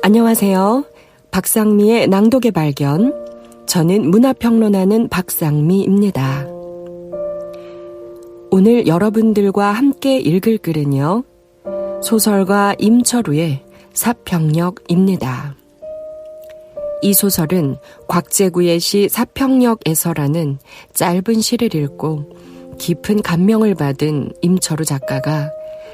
안녕하세요. 박상미의 낭독의 발견. 저는 문화평론하는 박상미입니다. 오늘 여러분들과 함께 읽을 글은요, 소설가 임철우의 사평역입니다. 이 소설은 곽재구의 시 사평역에서라는 짧은 시를 읽고 깊은 감명을 받은 임철우 작가가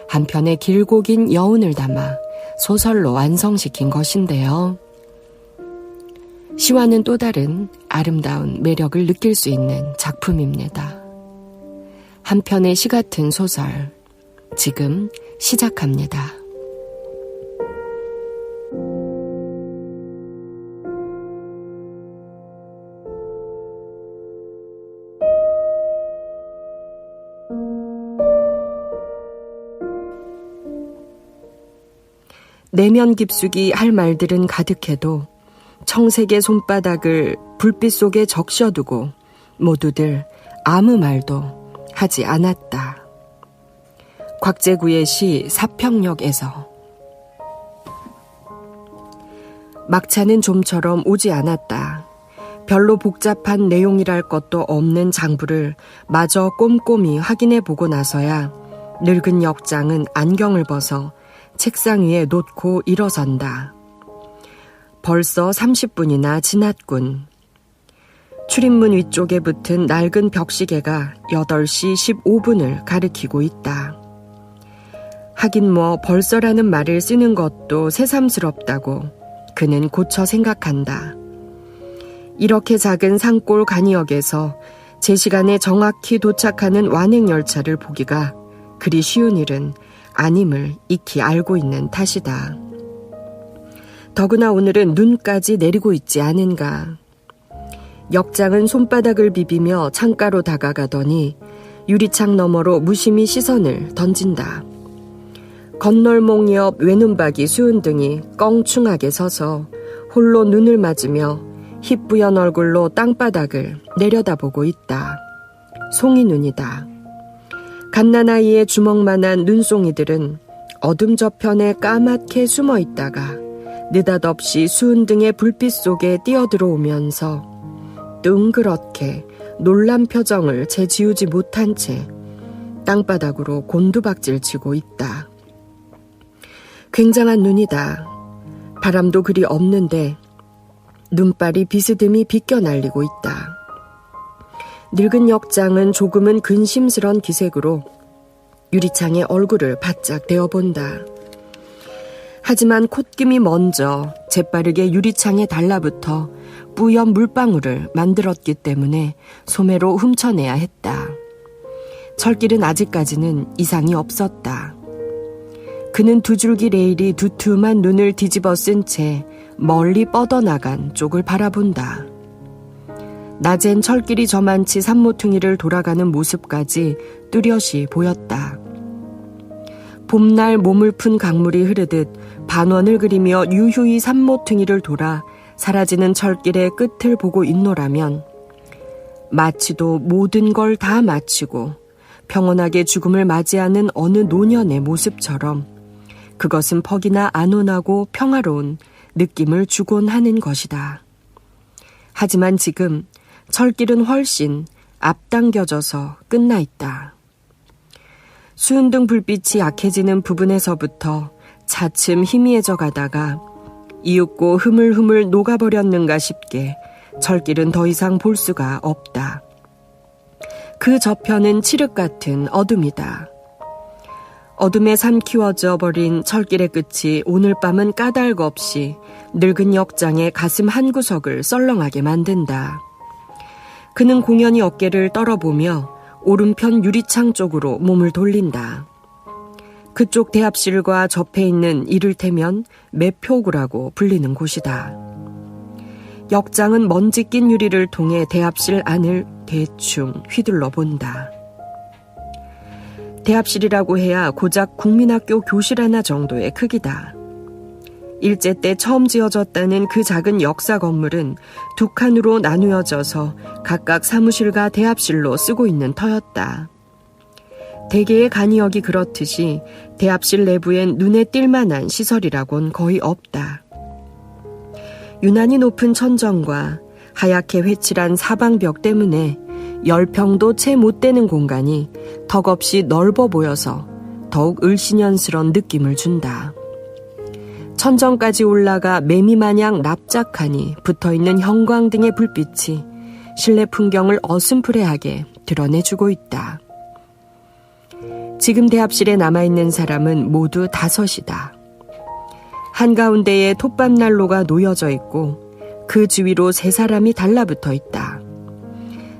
한 편의 길고 긴 여운을 담아 소설로 완성시킨 것인데요. 시와는 또 다른 아름다운 매력을 느낄 수 있는 작품입니다. 한 편의 시 같은 소설, 지금 시작합니다. 내면 깊숙이 할 말들은 가득해도 청색의 손바닥을 불빛 속에 적셔두고 모두들 아무 말도 하지 않았다. 곽재구의 시 사평역에서. 막차는 좀처럼 오지 않았다. 별로 복잡한 내용이랄 것도 없는 장부를 마저 꼼꼼히 확인해 보고 나서야 늙은 역장은 안경을 벗어 책상 위에 놓고 일어선다. 벌써 30분이나 지났군. 출입문 위쪽에 붙은 낡은 벽시계가 8시 15분을 가리키고 있다. 하긴 뭐 벌써라는 말을 쓰는 것도 새삼스럽다고 그는 고쳐 생각한다. 이렇게 작은 산골 간이역에서 제 시간에 정확히 도착하는 완행열차를 보기가 그리 쉬운 일은 아님을 익히 알고 있는 탓이다. 더구나 오늘은 눈까지 내리고 있지 않은가. 역장은 손바닥을 비비며 창가로 다가가더니 유리창 너머로 무심히 시선을 던진다. 건널목 옆 외눈박이 수은등이 껑충하게 서서 홀로 눈을 맞으며 희뿌연 얼굴로 땅바닥을 내려다보고 있다. 송이눈이다. 갓난아이의 주먹만한 눈송이들은 어둠 저편에 까맣게 숨어있다가 느닷없이 수은등의 불빛 속에 뛰어들어오면서 뚱그렇게 놀란 표정을 재지우지 못한 채 땅바닥으로 곤두박질치고 있다. 굉장한 눈이다. 바람도 그리 없는데 눈발이 비스듬히 비껴 날리고 있다. 늙은 역장은 조금은 근심스런 기색으로 유리창에 얼굴을 바짝 대어본다. 하지만 콧김이 먼저 재빠르게 유리창에 달라붙어 뿌연 물방울을 만들었기 때문에 소매로 훔쳐내야 했다. 철길은 아직까지는 이상이 없었다. 그는 두 줄기 레일이 두툼한 눈을 뒤집어 쓴 채 멀리 뻗어나간 쪽을 바라본다. 낮엔 철길이 저만치 산모퉁이를 돌아가는 모습까지 뚜렷이 보였다. 봄날 몸을 푼 강물이 흐르듯 반원을 그리며 유유히 산모퉁이를 돌아 사라지는 철길의 끝을 보고 있노라면 마치도 모든 걸 다 마치고 평온하게 죽음을 맞이하는 어느 노년의 모습처럼 그것은 퍽이나 안온하고 평화로운 느낌을 주곤 하는 것이다. 하지만 지금 철길은 훨씬 앞당겨져서 끝나 있다. 수은등 불빛이 약해지는 부분에서부터 차츰 희미해져 가다가 이윽고 흐물흐물 녹아버렸는가 싶게 철길은 더 이상 볼 수가 없다. 그 저편은 칠흑 같은 어둠이다. 어둠에 삼키워져 버린 철길의 끝이 오늘 밤은 까닭 없이 늙은 역장의 가슴 한구석을 썰렁하게 만든다. 그는 공연히 어깨를 떨어보며 오른편 유리창 쪽으로 몸을 돌린다. 그쪽 대합실과 접해 있는 이를테면 매표구라고 불리는 곳이다. 역장은 먼지 낀 유리를 통해 대합실 안을 대충 휘둘러 본다. 대합실이라고 해야 고작 국민학교 교실 하나 정도의 크기다. 일제 때 처음 지어졌다는 그 작은 역사 건물은 두 칸으로 나누어져서 각각 사무실과 대합실로 쓰고 있는 터였다. 대개의 간이역이 그렇듯이 대합실 내부엔 눈에 띌 만한 시설이라곤 거의 없다. 유난히 높은 천정과 하얗게 회칠한 사방벽 때문에 10평도 채 못 되는 공간이 턱없이 넓어 보여서 더욱 을씨년스런 느낌을 준다. 천정까지 올라가 매미마냥 납작하니 붙어있는 형광등의 불빛이 실내 풍경을 어슴푸레하게 드러내주고 있다. 지금 대합실에 남아있는 사람은 모두 5이다. 한가운데에 톱밥난로가 놓여져 있고 그 주위로 3사람이 달라붙어 있다.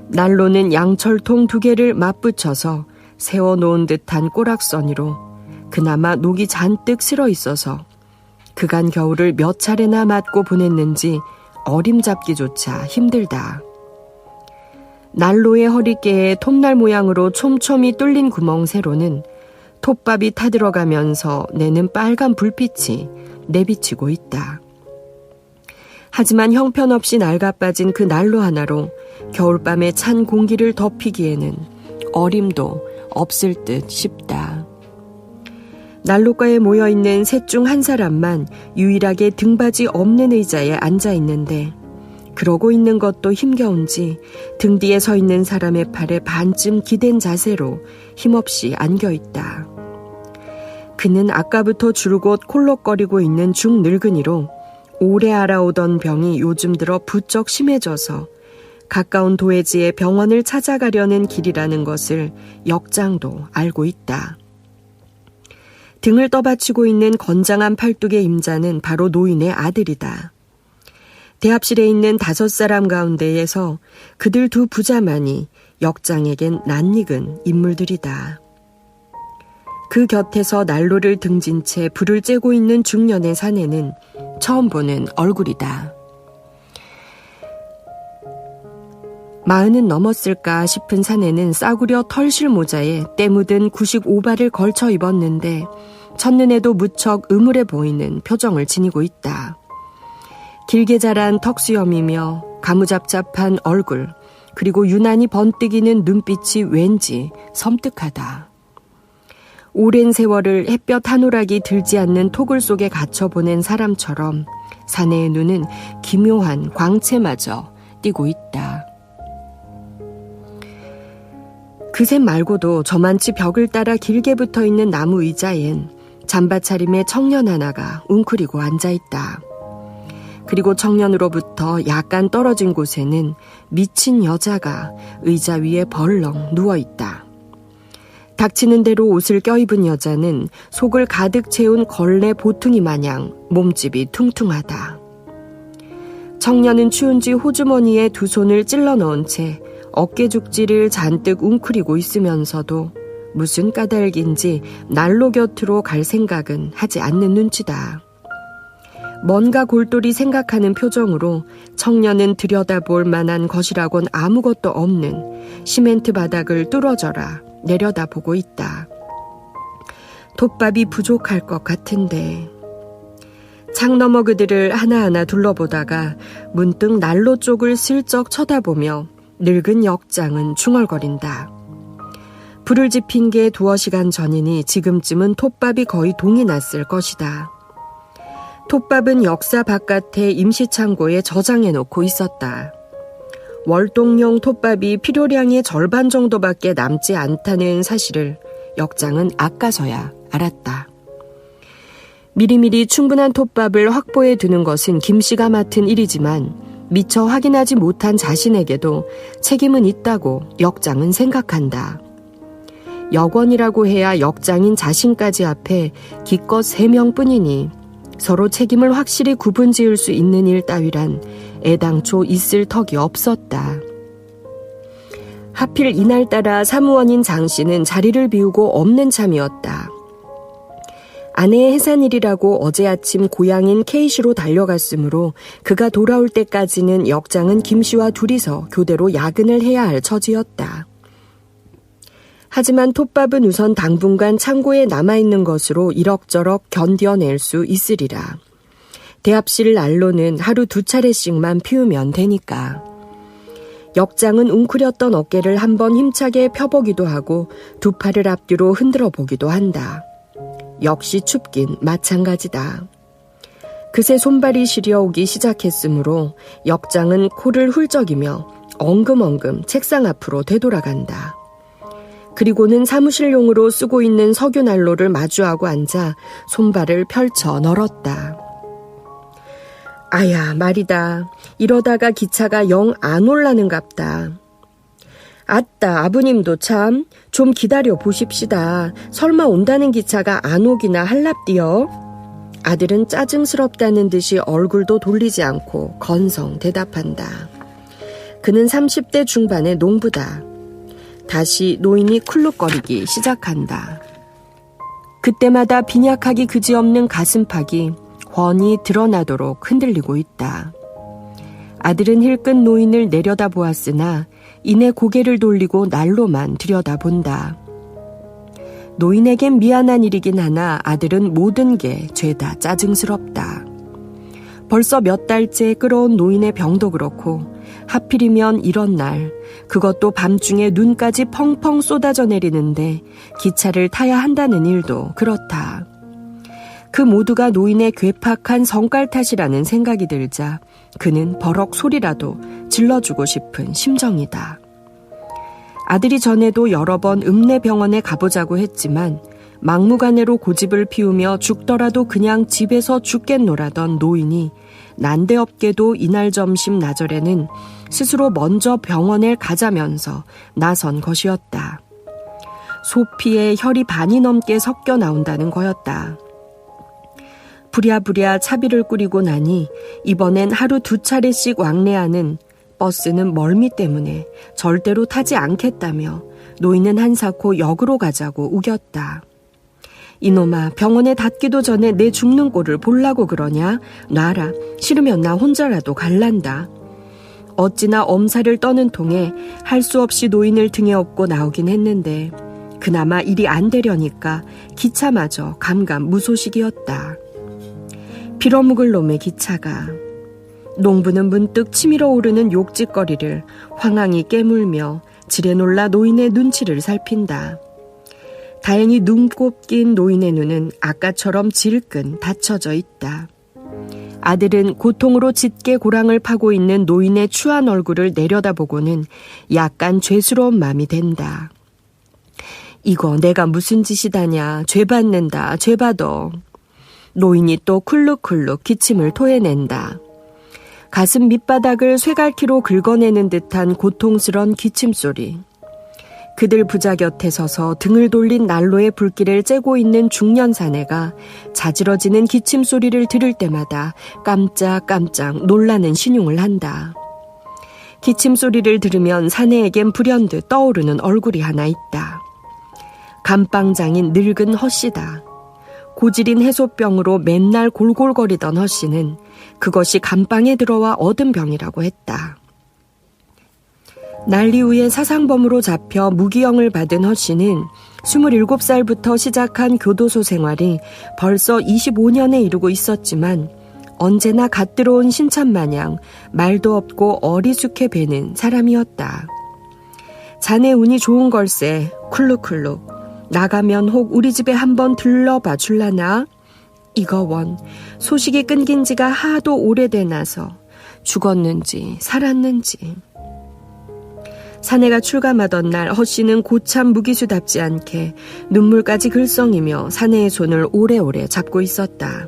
난로는 양철통 2개를 맞붙여서 세워놓은 듯한 꼬락서니로 그나마 녹이 잔뜩 슬어 있어서 그간 겨울을 몇 차례나 맞고 보냈는지 어림잡기조차 힘들다. 난로의 허리께에 톱날 모양으로 촘촘히 뚫린 구멍 세로는 톱밥이 타들어가면서 내는 빨간 불빛이 내비치고 있다. 하지만 형편없이 낡아빠진 그 난로 하나로 겨울밤의 찬 공기를 덮이기에는 어림도 없을 듯 싶다. 난로가에 모여있는 셋 중 한 사람만 유일하게 등받이 없는 의자에 앉아있는데 그러고 있는 것도 힘겨운지 등 뒤에 서 있는 사람의 팔에 반쯤 기댄 자세로 힘없이 안겨있다. 그는 아까부터 줄곧 콜록거리고 있는 중늙은이로 오래 알아오던 병이 요즘 들어 부쩍 심해져서 가까운 도해지에 병원을 찾아가려는 길이라는 것을 역장도 알고 있다. 등을 떠받치고 있는 건장한 팔뚝의 임자는 바로 노인의 아들이다. 대합실에 있는 5사람 가운데에서 그들 2 부자만이 역장에겐 낯익은 인물들이다. 그 곁에서 난로를 등진 채 불을 쬐고 있는 중년의 사내는 처음 보는 얼굴이다. 40은 넘었을까 싶은 사내는 싸구려 털실 모자에 때 묻은 95발을 걸쳐 입었는데 첫눈에도 무척 음울해 보이는 표정을 지니고 있다. 길게 자란 턱수염이며 가무잡잡한 얼굴, 그리고 유난히 번뜩이는 눈빛이 왠지 섬뜩하다. 오랜 세월을 햇볕 한 오락이 들지 않는 토굴 속에 갇혀 보낸 사람처럼 사내의 눈은 기묘한 광채마저 띄고 있다. 그셋 말고도 저만치 벽을 따라 길게 붙어있는 나무 의자엔 잠바차림의 청년 하나가 웅크리고 앉아있다. 그리고 청년으로부터 약간 떨어진 곳에는 미친 여자가 의자 위에 벌렁 누워있다. 닥치는 대로 옷을 껴입은 여자는 속을 가득 채운 걸레 보퉁이 마냥 몸집이 퉁퉁하다. 청년은 추운지 호주머니에 2 손을 찔러 넣은 채 어깨죽지를 잔뜩 웅크리고 있으면서도 무슨 까닭인지 난로 곁으로 갈 생각은 하지 않는 눈치다. 뭔가 골똘히 생각하는 표정으로 청년은 들여다볼 만한 것이라곤 아무것도 없는 시멘트 바닥을 뚫어져라 내려다보고 있다. 톱밥이 부족할 것 같은데. 창 너머 그들을 하나하나 둘러보다가 문득 난로 쪽을 슬쩍 쳐다보며 늙은 역장은 중얼거린다. 불을 지핀 게 2시간 전이니 지금쯤은 톱밥이 거의 동이 났을 것이다. 톱밥은 역사 바깥에 임시창고에 저장해 놓고 있었다. 월동용 톱밥이 필요량의 절반 정도밖에 남지 않다는 사실을 역장은 아까서야 알았다. 미리미리 충분한 톱밥을 확보해 두는 것은 김씨가 맡은 일이지만 미처 확인하지 못한 자신에게도 책임은 있다고 역장은 생각한다. 역원이라고 해야 역장인 자신까지 앞에 기껏 3명뿐이니 서로 책임을 확실히 구분지을 수 있는 일 따위란 애당초 있을 턱이 없었다. 하필 이날따라 사무원인 장씨는 자리를 비우고 없는 참이었다. 아내의 해산일이라고 어제 아침 고향인 K시로 달려갔으므로 그가 돌아올 때까지는 역장은 김씨와 둘이서 교대로 야근을 해야 할 처지였다. 하지만 톱밥은 우선 당분간 창고에 남아있는 것으로 이럭저럭 견뎌낼 수 있으리라. 대합실 난로는 하루 2차례씩만 피우면 되니까. 역장은 웅크렸던 어깨를 한번 힘차게 펴보기도 하고 두 팔을 앞뒤로 흔들어 보기도 한다. 역시 춥긴 마찬가지다. 그새 손발이 시려오기 시작했으므로 역장은 코를 훌쩍이며 엉금엉금 책상 앞으로 되돌아간다. 그리고는 사무실용으로 쓰고 있는 석유 난로를 마주하고 앉아 손발을 펼쳐 널었다. 아야, 말이다. 이러다가 기차가 영 안 올라는갑다. 아따, 아버님도 참 좀 기다려 보십시다. 설마 온다는 기차가 안 오기나 할랍디요. 아들은 짜증스럽다는 듯이 얼굴도 돌리지 않고 건성 대답한다. 그는 30대 중반의 농부다. 다시 노인이 쿨룩거리기 시작한다. 그때마다 빈약하기 그지없는 가슴팍이 훤히 드러나도록 흔들리고 있다. 아들은 힐끗 노인을 내려다보았으나 이내 고개를 돌리고 난로만 들여다본다. 노인에겐 미안한 일이긴 하나 아들은 모든 게 죄다 짜증스럽다. 벌써 몇 달째 끌어온 노인의 병도 그렇고 하필이면 이런 날, 그것도 밤중에 눈까지 펑펑 쏟아져 내리는데 기차를 타야 한다는 일도 그렇다. 그 모두가 노인의 괴팍한 성깔 탓이라는 생각이 들자 그는 버럭 소리라도 질러주고 싶은 심정이다. 아들이 전에도 여러 번 읍내병원에 가보자고 했지만 막무가내로 고집을 피우며 죽더라도 그냥 집에서 죽겠노라던 노인이 난데없게도 이날 점심 나절에는 스스로 먼저 병원에 가자면서 나선 것이었다. 소피에 혈이 반이 넘게 섞여 나온다는 거였다. 부랴부랴 차비를 꾸리고 나니 이번엔 하루 2차례씩 왕래하는 버스는 멀미 때문에 절대로 타지 않겠다며 노인은 한사코 역으로 가자고 우겼다. 이놈아, 병원에 닿기도 전에 내 죽는 꼴을 보려고 그러냐? 놔라. 싫으면 나 혼자라도 갈란다. 어찌나 엄살을 떠는 통에 할 수 없이 노인을 등에 업고 나오긴 했는데 그나마 일이 안 되려니까 기차마저 감감무소식이었다. 빌어먹을 놈의 기차가. 농부는 문득 치밀어 오르는 욕짓거리를 황황히 깨물며 지레 놀라 노인의 눈치를 살핀다. 다행히 눈곱 낀 노인의 눈은 아까처럼 질끈 닫혀져 있다. 아들은 고통으로 짙게 고랑을 파고 있는 노인의 추한 얼굴을 내려다보고는 약간 죄스러운 마음이 든다. 이거 내가 무슨 짓이다냐. 죄 받는다. 죄 받어. 노인이 또 쿨룩쿨룩 기침을 토해낸다. 가슴 밑바닥을 쇠갈키로 긁어내는 듯한 고통스런 기침소리. 그들 부자 곁에 서서 등을 돌린 난로의 불길을 쬐고 있는 중년 사내가 자지러지는 기침소리를 들을 때마다 깜짝깜짝 놀라는 신용을 한다. 기침소리를 들으면 사내에겐 불현듯 떠오르는 얼굴이 하나 있다. 감방장인 늙은 허씨다. 고질인 해소병으로 맨날 골골거리던 허씨는 그것이 감방에 들어와 얻은 병이라고 했다. 난리 후에 사상범으로 잡혀 무기형을 받은 허씨는 27살부터 시작한 교도소 생활이 벌써 25년에 이르고 있었지만 언제나 갓 들어온 신참마냥 말도 없고 어리숙해 배는 사람이었다. 자네 운이 좋은 걸세. 쿨룩쿨룩. 나가면 혹 우리 집에 한번 들러봐 줄라나? 이거 원 소식이 끊긴 지가 하도 오래되나서 죽었는지 살았는지. 사내가 출감하던 날 허씨는 고참 무기수답지 않게 눈물까지 글썽이며 사내의 손을 오래오래 잡고 있었다.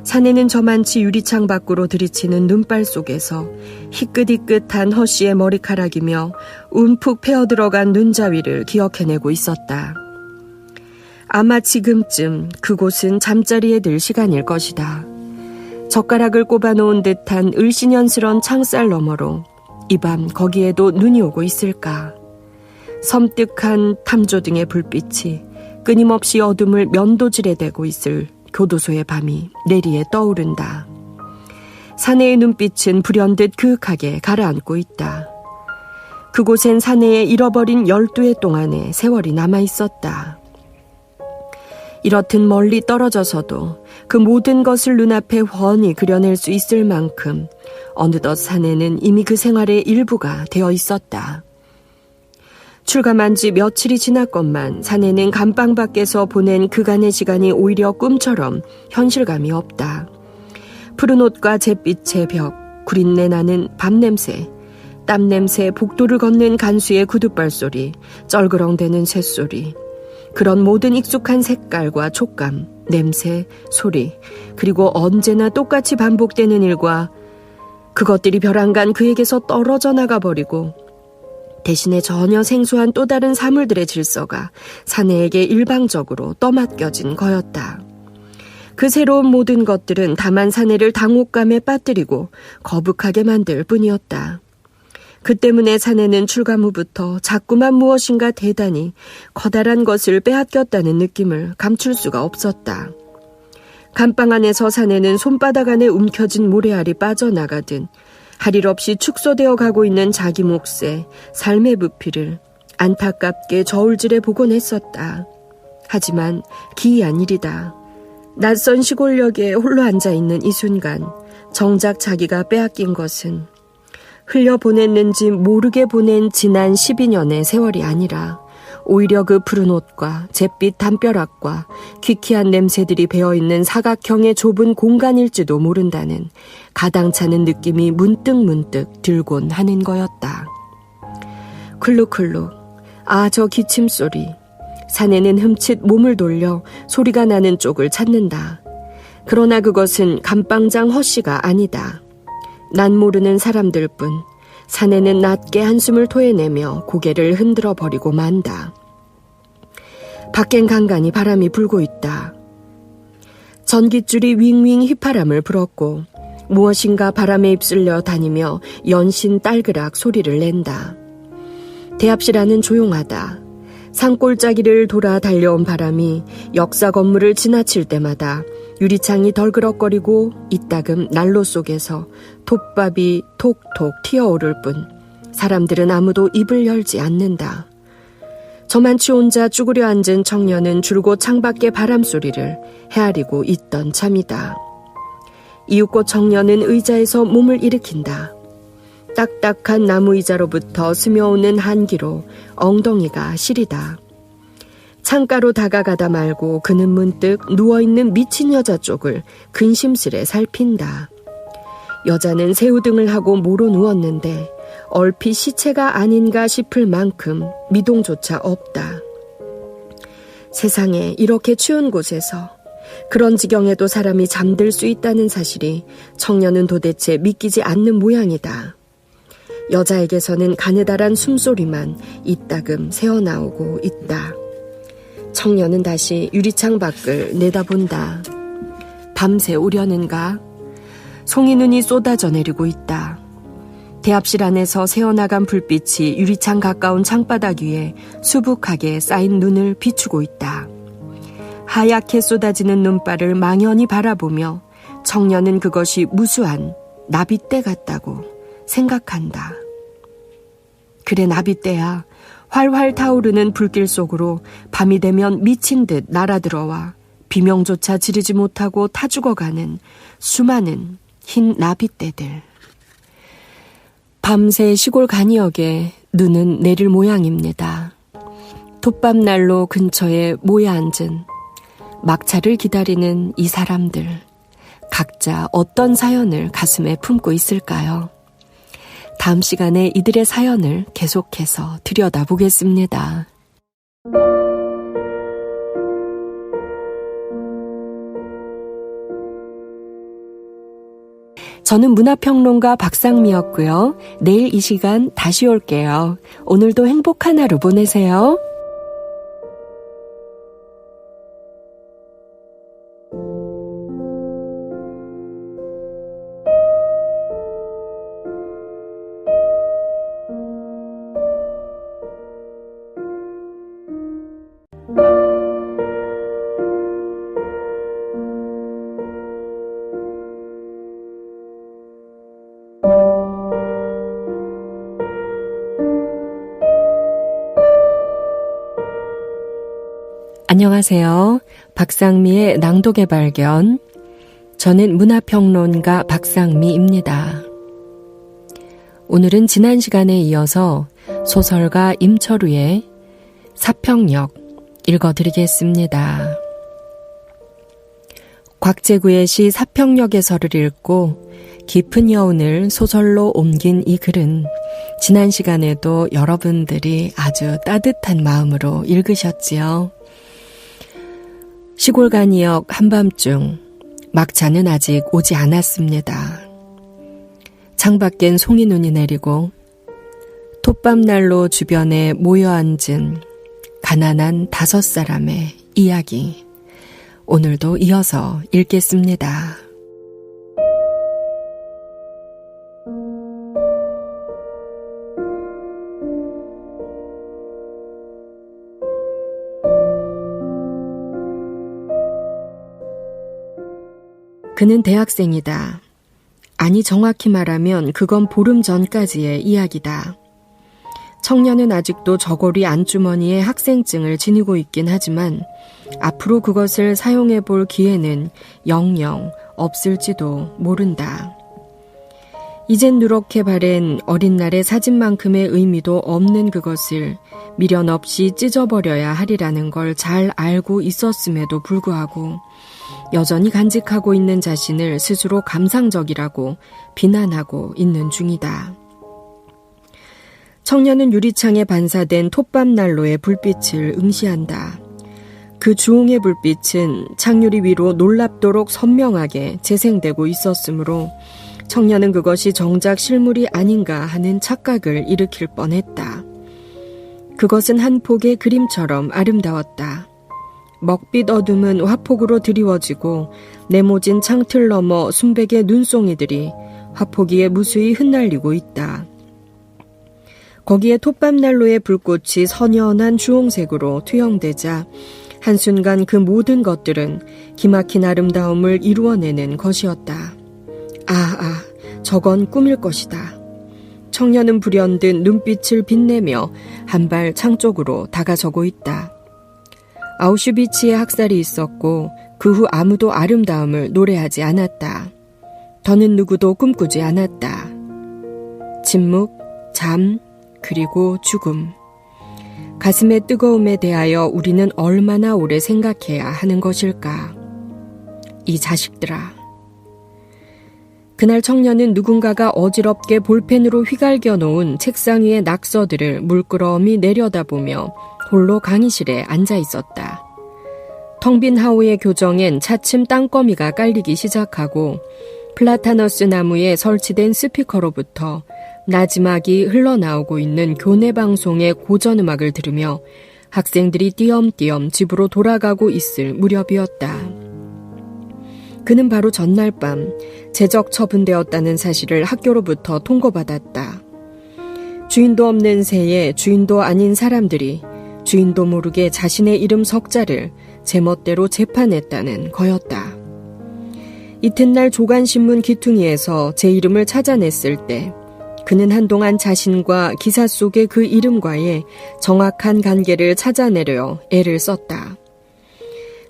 사내는 저만치 유리창 밖으로 들이치는 눈발 속에서 희끗희끗한 허씨의 머리카락이며 움푹 패어들어간 눈자위를 기억해내고 있었다. 아마 지금쯤 그곳은 잠자리에 들 시간일 것이다. 젓가락을 꼽아놓은 듯한 을씨년스런 창살 너머로 이 밤 거기에도 눈이 오고 있을까. 섬뜩한 탐조등의 불빛이 끊임없이 어둠을 면도질해대고 있을 교도소의 밤이 내리에 떠오른다. 사내의 눈빛은 불현듯 그윽하게 가라앉고 있다. 그곳엔 사내의 잃어버린 12해 동안의 세월이 남아있었다. 이렇듯 멀리 떨어져서도 그 모든 것을 눈앞에 훤히 그려낼 수 있을 만큼 어느덧 사내는 이미 그 생활의 일부가 되어 있었다. 출감한 지 며칠이 지났건만 사내는 감방 밖에서 보낸 그간의 시간이 오히려 꿈처럼 현실감이 없다. 푸른 옷과 잿빛의 벽, 구린내 나는 밤냄새, 땀냄새, 복도를 걷는 간수의 구둣발소리, 쩔그렁대는 쇳소리, 그런 모든 익숙한 색깔과 촉감, 냄새, 소리, 그리고 언제나 똑같이 반복되는 일과 그것들이 벼랑간 그에게서 떨어져 나가버리고 대신에 전혀 생소한 또 다른 사물들의 질서가 사내에게 일방적으로 떠맡겨진 거였다. 그 새로운 모든 것들은 다만 사내를 당혹감에 빠뜨리고 거북하게 만들 뿐이었다. 그 때문에 사내는 출감 후부터 자꾸만 무엇인가 대단히 커다란 것을 빼앗겼다는 느낌을 감출 수가 없었다. 감방 안에서 사내는 손바닥 안에 움켜진 모래알이 빠져나가듯 할 일 없이 축소되어 가고 있는 자기 몫의 삶의 부피를 안타깝게 저울질해 보곤 했었다. 하지만 기이한 일이다. 낯선 시골역에 홀로 앉아있는 이 순간 정작 자기가 빼앗긴 것은 흘려보냈는지 모르게 보낸 지난 12년의 세월이 아니라 오히려 그 푸른 옷과 잿빛 담벼락과 귀키한 냄새들이 배어있는 사각형의 좁은 공간일지도 모른다는 가당찮은 느낌이 문득문득 들곤 하는 거였다. 쿨룩쿨룩, 아, 저 기침소리. 사내는 흠칫 몸을 돌려 소리가 나는 쪽을 찾는다. 그러나 그것은 감방장 허씨가 아니다. 난 모르는 사람들뿐. 사내는 낮게 한숨을 토해내며 고개를 흔들어 버리고 만다. 밖엔 간간히 바람이 불고 있다. 전깃줄이 윙윙 휘파람을 불었고 무엇인가 바람에 휩쓸려 다니며 연신 딸그락 소리를 낸다. 대합실 안은 조용하다. 산골짜기를 돌아 달려온 바람이 역사 건물을 지나칠 때마다 유리창이 덜그럭거리고 이따금 난로 속에서 톱밥이 톡톡 튀어오를 뿐 사람들은 아무도 입을 열지 않는다. 저만치 혼자 쭈그려 앉은 청년은 줄곧 창밖의 바람소리를 헤아리고 있던 참이다. 이윽고 청년은 의자에서 몸을 일으킨다. 딱딱한 나무 의자로부터 스며오는 한기로 엉덩이가 시리다. 창가로 다가가다 말고 그는 문득 누워있는 미친 여자 쪽을 근심스레 살핀다. 여자는 새우등을 하고 모로 누웠는데 얼핏 시체가 아닌가 싶을 만큼 미동조차 없다. 세상에 이렇게 추운 곳에서 그런 지경에도 사람이 잠들 수 있다는 사실이 청년은 도대체 믿기지 않는 모양이다. 여자에게서는 가느다란 숨소리만 이따금 새어나오고 있다. 청년은 다시 유리창 밖을 내다본다. 밤새 오려는가? 송이눈이 쏟아져 내리고 있다. 대합실 안에서 새어나간 불빛이 유리창 가까운 창바닥 위에 수북하게 쌓인 눈을 비추고 있다. 하얗게 쏟아지는 눈발을 망연히 바라보며 청년은 그것이 무수한 나빗대 같다고 생각한다. 그래, 나빗대야. 활활 타오르는 불길 속으로 밤이 되면 미친 듯 날아들어와 비명조차 지르지 못하고 타 죽어가는 수많은 흰 나빗대들. 밤새 시골 간이역에 눈은 내릴 모양입니다. 톱밥난로 근처에 모여 앉은 막차를 기다리는 이 사람들, 각자 어떤 사연을 가슴에 품고 있을까요? 다음 시간에 이들의 사연을 계속해서 들여다보겠습니다. 저는 문화평론가 박상미였고요. 내일 이 시간 다시 올게요. 오늘도 행복한 하루 보내세요. 안녕하세요. 박상미의 낭독의 발견. 저는 문화평론가 박상미입니다. 오늘은 지난 시간에 이어서 소설가 임철우의 사평역 읽어드리겠습니다. 곽재구의 시 사평역에서를 읽고 깊은 여운을 소설로 옮긴 이 글은 지난 시간에도 여러분들이 아주 따뜻한 마음으로 읽으셨지요. 시골간이역 한밤중, 막차는 아직 오지 않았습니다. 창밖엔 송이눈이 내리고 톱밥난로 주변에 모여 앉은 가난한 5사람의 이야기, 오늘도 이어서 읽겠습니다. 그는 대학생이다. 아니, 정확히 말하면 그건 보름 전까지의 이야기다. 청년은 아직도 저고리 안주머니에 학생증을 지니고 있긴 하지만 앞으로 그것을 사용해 볼 기회는 영영 없을지도 모른다. 이젠 누렇게 바랜 어린 날의 사진만큼의 의미도 없는 그것을 미련 없이 찢어버려야 하리라는 걸 잘 알고 있었음에도 불구하고 여전히 간직하고 있는 자신을 스스로 감상적이라고 비난하고 있는 중이다. 청년은 유리창에 반사된 톱밥난로의 불빛을 응시한다. 그 주홍의 불빛은 창유리 위로 놀랍도록 선명하게 재생되고 있었으므로 청년은 그것이 정작 실물이 아닌가 하는 착각을 일으킬 뻔했다. 그것은 한 폭의 그림처럼 아름다웠다. 먹빛 어둠은 화폭으로 드리워지고 네모진 창틀 너머 순백의 눈송이들이 화폭위에 무수히 흩날리고 있다. 거기에 톱밥난로의 불꽃이 선연한 주홍색으로 투영되자 한순간 그 모든 것들은 기막힌 아름다움을 이루어내는 것이었다. 저건 꿈일 것이다. 청년은 불현듯 눈빛을 빛내며 한 발 창 쪽으로 다가서고 있다. 아우슈비츠에 학살이 있었고 그 후 아무도 아름다움을 노래하지 않았다. 더는 누구도 꿈꾸지 않았다. 침묵, 잠, 그리고 죽음. 가슴의 뜨거움에 대하여 우리는 얼마나 오래 생각해야 하는 것일까? 이 자식들아. 그날 청년은 누군가가 어지럽게 볼펜으로 휘갈겨 놓은 책상 위의 낙서들을 물끄러미 내려다보며 홀로 강의실에 앉아 있었다. 텅 빈 하우의 교정엔 차츰 땅거미가 깔리기 시작하고 플라타너스 나무에 설치된 스피커로부터 나지막이 흘러나오고 있는 교내 방송의 고전음악을 들으며 학생들이 띄엄띄엄 집으로 돌아가고 있을 무렵이었다. 그는 바로 전날 밤 재적 처분되었다는 사실을 학교로부터 통보받았다. 주인도 없는 새에 주인도 아닌 사람들이 주인도 모르게 자신의 이름 석자를 제멋대로 재판했다는 거였다. 이튿날 조간신문 기퉁이에서 제 이름을 찾아냈을 때 그는 한동안 자신과 기사 속의 그 이름과의 정확한 관계를 찾아내려 애를 썼다.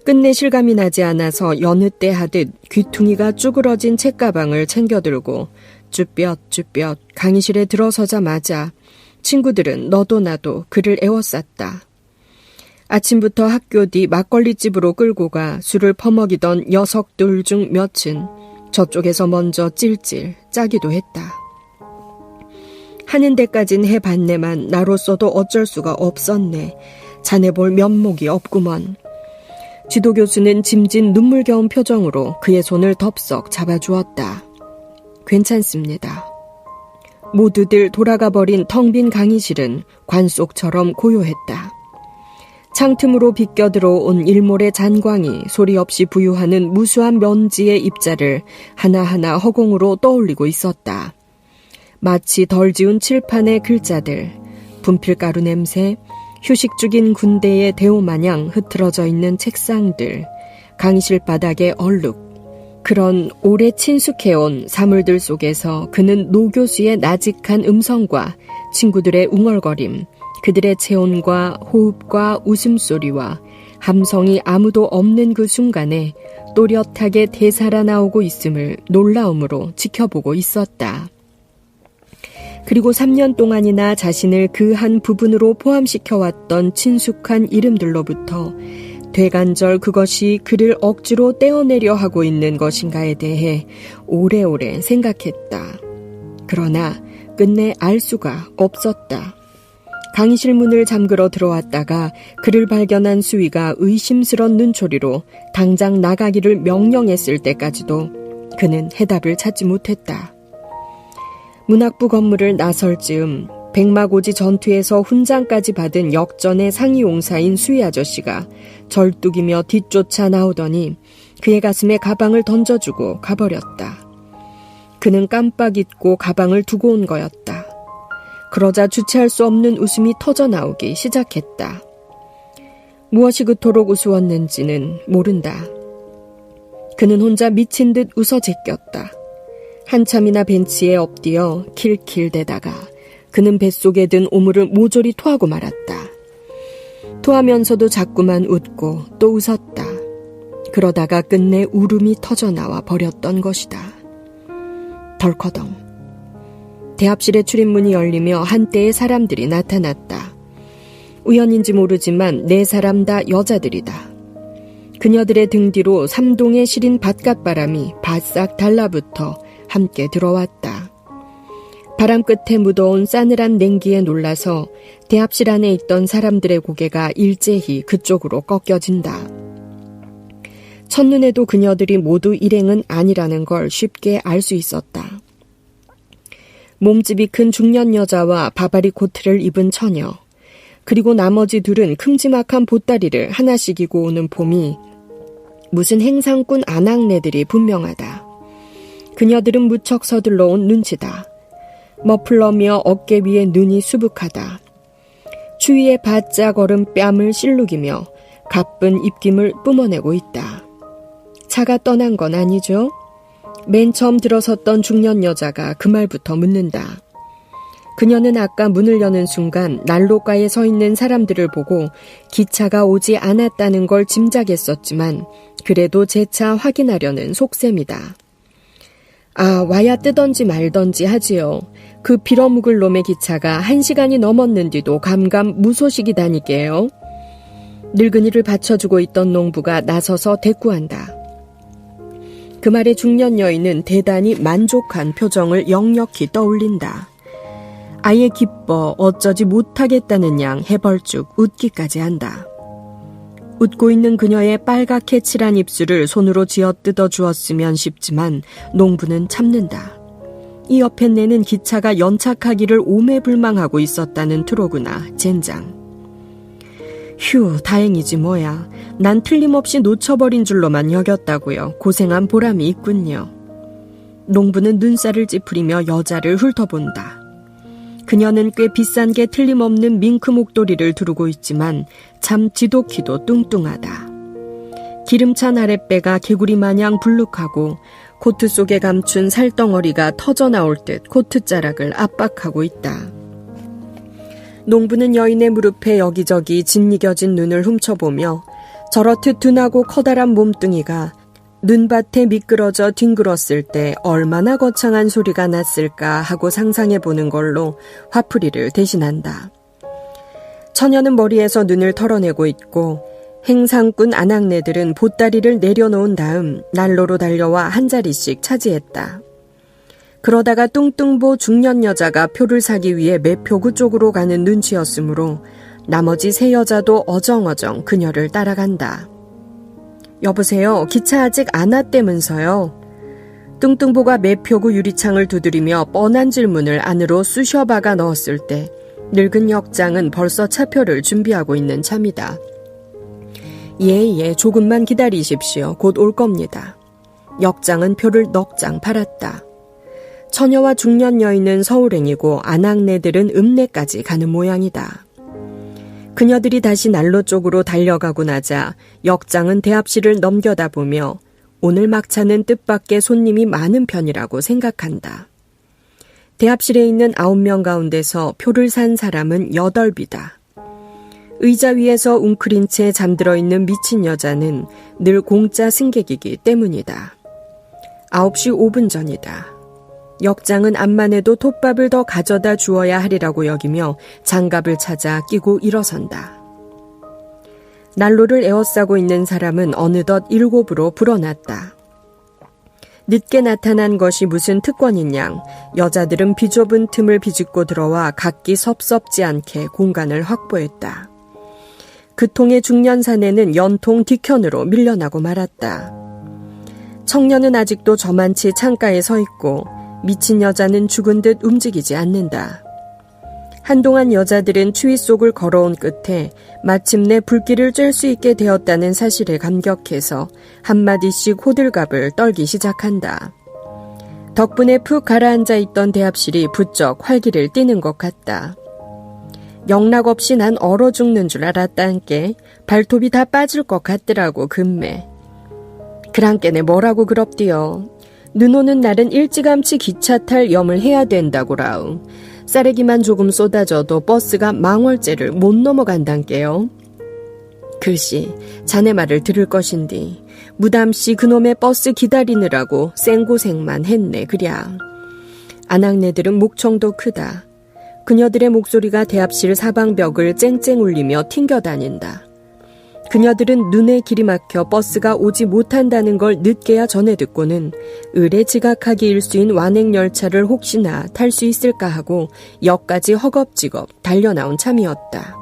끝내 실감이 나지 않아서 여느 때 하듯 귀퉁이가 쭈그러진 책가방을 챙겨들고 쭈뼛쭈뼛 강의실에 들어서자마자 친구들은 너도 나도 그를 애워쌌다. 아침부터 학교 뒤 막걸리집으로 끌고 가 술을 퍼먹이던 녀석들 중 몇은 저쪽에서 먼저 찔찔 짜기도 했다. 하는 데까진 해봤네만 나로서도 어쩔 수가 없었네. 자네 볼 면목이 없구먼. 지도교수는 짐진 눈물겨운 표정으로 그의 손을 덥석 잡아주었다. 괜찮습니다. 모두들 돌아가버린 텅 빈 강의실은 관속처럼 고요했다. 창틈으로 비껴들어온 일몰의 잔광이 소리 없이 부유하는 무수한 먼지의 입자를 하나하나 허공으로 떠올리고 있었다. 마치 덜 지운 칠판의 글자들, 분필가루 냄새, 휴식 중인 군대의 대오마냥 흐트러져 있는 책상들, 강의실 바닥의 얼룩. 그런 오래 친숙해온 사물들 속에서 그는 노 교수의 나직한 음성과 친구들의 웅얼거림, 그들의 체온과 호흡과 웃음소리와 함성이 아무도 없는 그 순간에 또렷하게 되살아나오고 있음을 놀라움으로 지켜보고 있었다. 그리고 3년 동안이나 자신을 그 한 부분으로 포함시켜왔던 친숙한 이름들로부터 되간절 그것이 그를 억지로 떼어내려 하고 있는 것인가에 대해 오래오래 생각했다. 그러나 끝내 알 수가 없었다. 강의실 문을 잠그러 들어왔다가 그를 발견한 수위가 의심스런 눈초리로 당장 나가기를 명령했을 때까지도 그는 해답을 찾지 못했다. 문학부 건물을 나설 즈음 백마고지 전투에서 훈장까지 받은 역전의 상위용사인 수위 아저씨가 절뚝이며 뒤쫓아 나오더니 그의 가슴에 가방을 던져주고 가버렸다. 그는 깜빡 잊고 가방을 두고 온 거였다. 그러자 주체할 수 없는 웃음이 터져나오기 시작했다. 무엇이 그토록 우스웠는지는 모른다. 그는 혼자 미친 듯 웃어 제꼈다. 한참이나 벤치에 엎드려 킬킬대다가 그는 뱃속에 든 오물을 모조리 토하고 말았다. 토하면서도 자꾸만 웃고 또 웃었다. 그러다가 끝내 울음이 터져나와 버렸던 것이다. 덜커덩. 대합실의 출입문이 열리며 한때의 사람들이 나타났다. 우연인지 모르지만 4사람 다 여자들이다. 그녀들의 등 뒤로 3동의 시린 바깥바람이 바싹 달라붙어 함께 들어왔다. 바람 끝에 묻어온 싸늘한 냉기에 놀라서 대합실 안에 있던 사람들의 고개가 일제히 그쪽으로 꺾여진다. 첫눈에도 그녀들이 모두 일행은 아니라는 걸 쉽게 알 수 있었다. 몸집이 큰 중년 여자와 바바리 코트를 입은 처녀, 그리고 나머지 둘은 큼지막한 보따리를 하나씩 이고 오는 봄이 무슨 행상꾼 아낙네들이 분명하다. 그녀들은 무척 서둘러 온 눈치다. 머플러며 어깨 위에 눈이 수북하다. 추위에 바짝 얼은 뺨을 실룩이며 가쁜 입김을 뿜어내고 있다. 차가 떠난 건 아니죠? 맨 처음 들어섰던 중년 여자가 그 말부터 묻는다. 그녀는 아까 문을 여는 순간 난로가에 서 있는 사람들을 보고 기차가 오지 않았다는 걸 짐작했었지만 그래도 재차 확인하려는 속셈이다. 아, 와야 뜨던지 말던지 하지요. 그 빌어묵을 놈의 기차가 1시간이 넘었는데도 감감 무소식이다니까요. 늙은이를 받쳐주고 있던 농부가 나서서 대꾸한다. 그 말에 중년 여인은 대단히 만족한 표정을 역력히 떠올린다. 아예 기뻐 어쩌지 못하겠다는 양 해벌쭉 웃기까지 한다. 웃고 있는 그녀의 빨갛게 칠한 입술을 손으로 쥐어 뜯어 주었으면 싶지만 농부는 참는다. 이 옆에 내는 기차가 연착하기를 오매불망하고 있었다는 투로구나, 젠장. 휴, 다행이지 뭐야. 난 틀림없이 놓쳐버린 줄로만 여겼다고요. 고생한 보람이 있군요. 농부는 눈살을 찌푸리며 여자를 훑어본다. 그녀는 꽤 비싼 게 틀림없는 밍크 목도리를 두르고 있지만 참 지독히도 뚱뚱하다. 기름찬 아랫배가 개구리 마냥 불룩하고 코트 속에 감춘 살덩어리가 터져나올 듯 코트자락을 압박하고 있다. 농부는 여인의 무릎에 여기저기 짓이겨진 눈을 훔쳐보며 저렇듯 둔하고 커다란 몸뚱이가 눈밭에 미끄러져 뒹굴었을 때 얼마나 거창한 소리가 났을까 하고 상상해보는 걸로 화풀이를 대신한다. 처녀는 머리에서 눈을 털어내고 있고 행상꾼 아낙네들은 보따리를 내려놓은 다음 난로로 달려와 한 자리씩 차지했다. 그러다가 뚱뚱보 중년 여자가 표를 사기 위해 매표구 쪽으로 가는 눈치였으므로 나머지 3 여자도 어정어정 그녀를 따라간다. 여보세요, 기차 아직 안 왔다면서요. 뚱뚱보가 매표구 유리창을 두드리며 뻔한 질문을 안으로 쑤셔박아 넣었을 때 늙은 역장은 벌써 차표를 준비하고 있는 참이다. 예, 조금만 기다리십시오. 곧 올 겁니다. 역장은 표를 넉 장 팔았다. 처녀와 중년 여인은 서울행이고 아낙네들은 읍내까지 가는 모양이다. 그녀들이 다시 난로 쪽으로 달려가고 나자 역장은 대합실을 넘겨다보며 오늘 막차는 뜻밖의 손님이 많은 편이라고 생각한다. 대합실에 있는 9명 가운데서 표를 산 사람은 8비다. 의자 위에서 웅크린 채 잠들어 있는 미친 여자는 늘 공짜 승객이기 때문이다. 9시 5분 전이다. 역장은 암만 해도 톱밥을 더 가져다 주어야 하리라고 여기며 장갑을 찾아 끼고 일어선다. 난로를 에워싸고 있는 사람은 어느덧 7으로 불어났다. 늦게 나타난 것이 무슨 특권인 양 여자들은 비좁은 틈을 비집고 들어와 각기 섭섭지 않게 공간을 확보했다. 그 통의 중년 사내는 연통 뒤편으로 밀려나고 말았다. 청년은 아직도 저만치 창가에 서 있고 미친 여자는 죽은 듯 움직이지 않는다. 한동안 여자들은 추위 속을 걸어온 끝에 마침내 불길을 쬐 수 있게 되었다는 사실에 감격해서 한마디씩 호들갑을 떨기 시작한다. 덕분에 푹 가라앉아 있던 대합실이 부쩍 활기를 띠는 것 같다. 영락없이 난 얼어 죽는 줄 알았다는게 발톱이 다 빠질 것 같더라고 금매. 그랑께네 뭐라고 그럽디요. 눈 오는 날은 일찌감치 기차 탈 염을 해야 된다고라우. 쌀래기만 조금 쏟아져도 버스가 망월째를 못 넘어간단께요. 글씨 자네 말을 들을 것인디 무담시 그놈의 버스 기다리느라고 생고생만 했네 그랴. 아낙네들은 목청도 크다. 그녀들의 목소리가 대합실 사방벽을 쨍쨍 울리며 튕겨다닌다. 그녀들은 눈에 길이 막혀 버스가 오지 못한다는 걸 늦게야 전해 듣고는 을에 지각하기 일수인 완행열차를 혹시나 탈 수 있을까 하고 역까지 허겁지겁 달려나온 참이었다.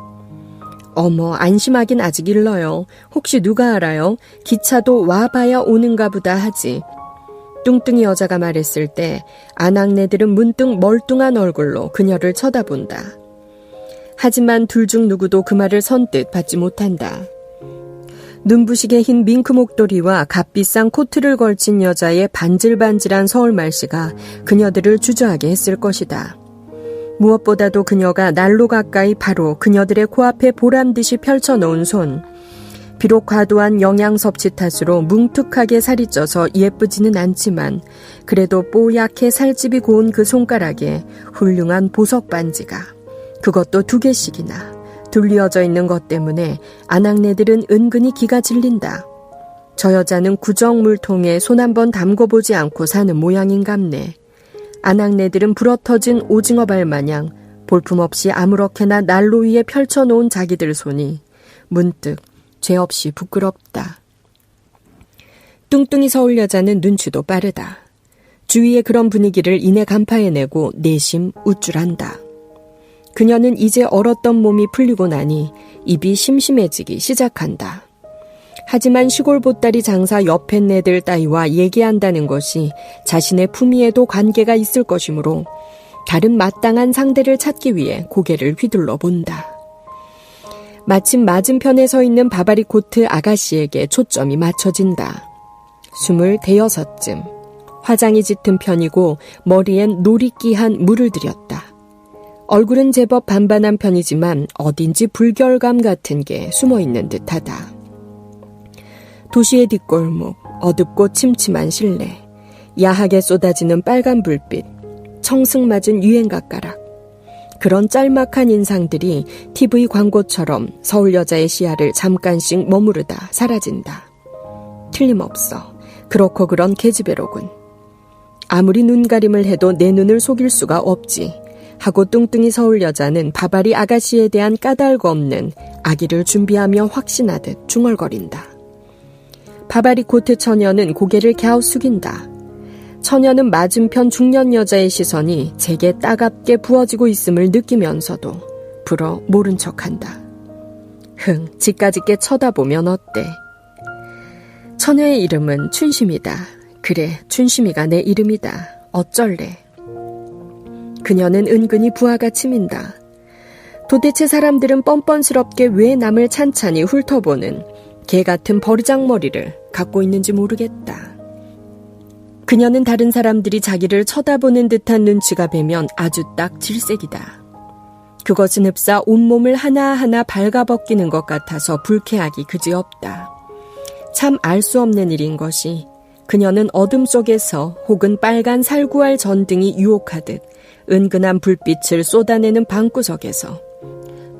어머 안심하긴 아직 일러요. 혹시 누가 알아요? 기차도 와봐야 오는가 보다 하지. 뚱뚱이 여자가 말했을 때 아낙네들은 문득 멀뚱한 얼굴로 그녀를 쳐다본다. 하지만 둘 중 누구도 그 말을 선뜻 받지 못한다. 눈부시게 흰 밍크 목도리와 값비싼 코트를 걸친 여자의 반질반질한 서울말씨가 그녀들을 주저하게 했을 것이다. 무엇보다도 그녀가 난로 가까이 바로 그녀들의 코앞에 보란듯이 펼쳐놓은 손. 비록 과도한 영양 섭취 탓으로 뭉툭하게 살이 쪄서 예쁘지는 않지만 그래도 뽀얗게 살집이 고운 그 손가락에 훌륭한 보석 반지가 그것도 2개씩이나 둘리어져 있는 것 때문에 아낙네들은 은근히 기가 질린다. 저 여자는 구정물통에 손 한번 담궈보지 않고 사는 모양인갑네. 아낙네들은 불어터진 오징어 발 마냥 볼품없이 아무렇게나 난로 위에 펼쳐놓은 자기들 손이 문득 죄 없이 부끄럽다. 뚱뚱이 서울 여자는 눈치도 빠르다. 주위의 그런 분위기를 이내 간파해내고 내심 우쭐한다. 그녀는 이제 얼었던 몸이 풀리고 나니 입이 심심해지기 시작한다. 하지만 시골 보따리 장사 옆에 네들 따위와 얘기한다는 것이 자신의 품위에도 관계가 있을 것이므로 다른 마땅한 상대를 찾기 위해 고개를 휘둘러 본다. 마침 맞은편에 서 있는 바바리 코트 아가씨에게 초점이 맞춰진다. 26쯤. 화장이 짙은 편이고 머리엔 노리끼한 물을 들였다. 얼굴은 제법 반반한 편이지만 어딘지 불결감 같은 게 숨어있는 듯하다. 도시의 뒷골목, 어둡고 침침한 실내, 야하게 쏟아지는 빨간 불빛, 청승맞은 유행가가락. 그런 짤막한 인상들이 TV 광고처럼 서울 여자의 시야를 잠깐씩 머무르다 사라진다. 틀림없어. 그렇고 그런 계집애로군. 아무리 눈가림을 해도 내 눈을 속일 수가 없지. 하고 뚱뚱이 서울 여자는 바바리 아가씨에 대한 까닭 없는 아기를 준비하며 확신하듯 중얼거린다. 바바리 코트 처녀는 고개를 갸우숙인다. 처녀는 맞은편 중년 여자의 시선이 제게 따갑게 부어지고 있음을 느끼면서도 불어 모른 척한다. 지까짓게 쳐다보면 어때? 처녀의 이름은 춘심이다. 그래, 춘심이가 내 이름이다. 어쩔래? 그녀는 은근히 부하가 치민다. 도대체 사람들은 뻔뻔스럽게 왜 남을 찬찬히 훑어보는 개 같은 버르장머리를 갖고 있는지 모르겠다. 그녀는 다른 사람들이 자기를 쳐다보는 듯한 눈치가 배면 아주 딱 질색이다. 그것은 흡사 온몸을 하나하나 발가벗기는 것 같아서 불쾌하기 그지없다. 참 알 수 없는 일인 것이 그녀는 어둠 속에서 혹은 빨간 살구알 전등이 유혹하듯 은근한 불빛을 쏟아내는 방구석에서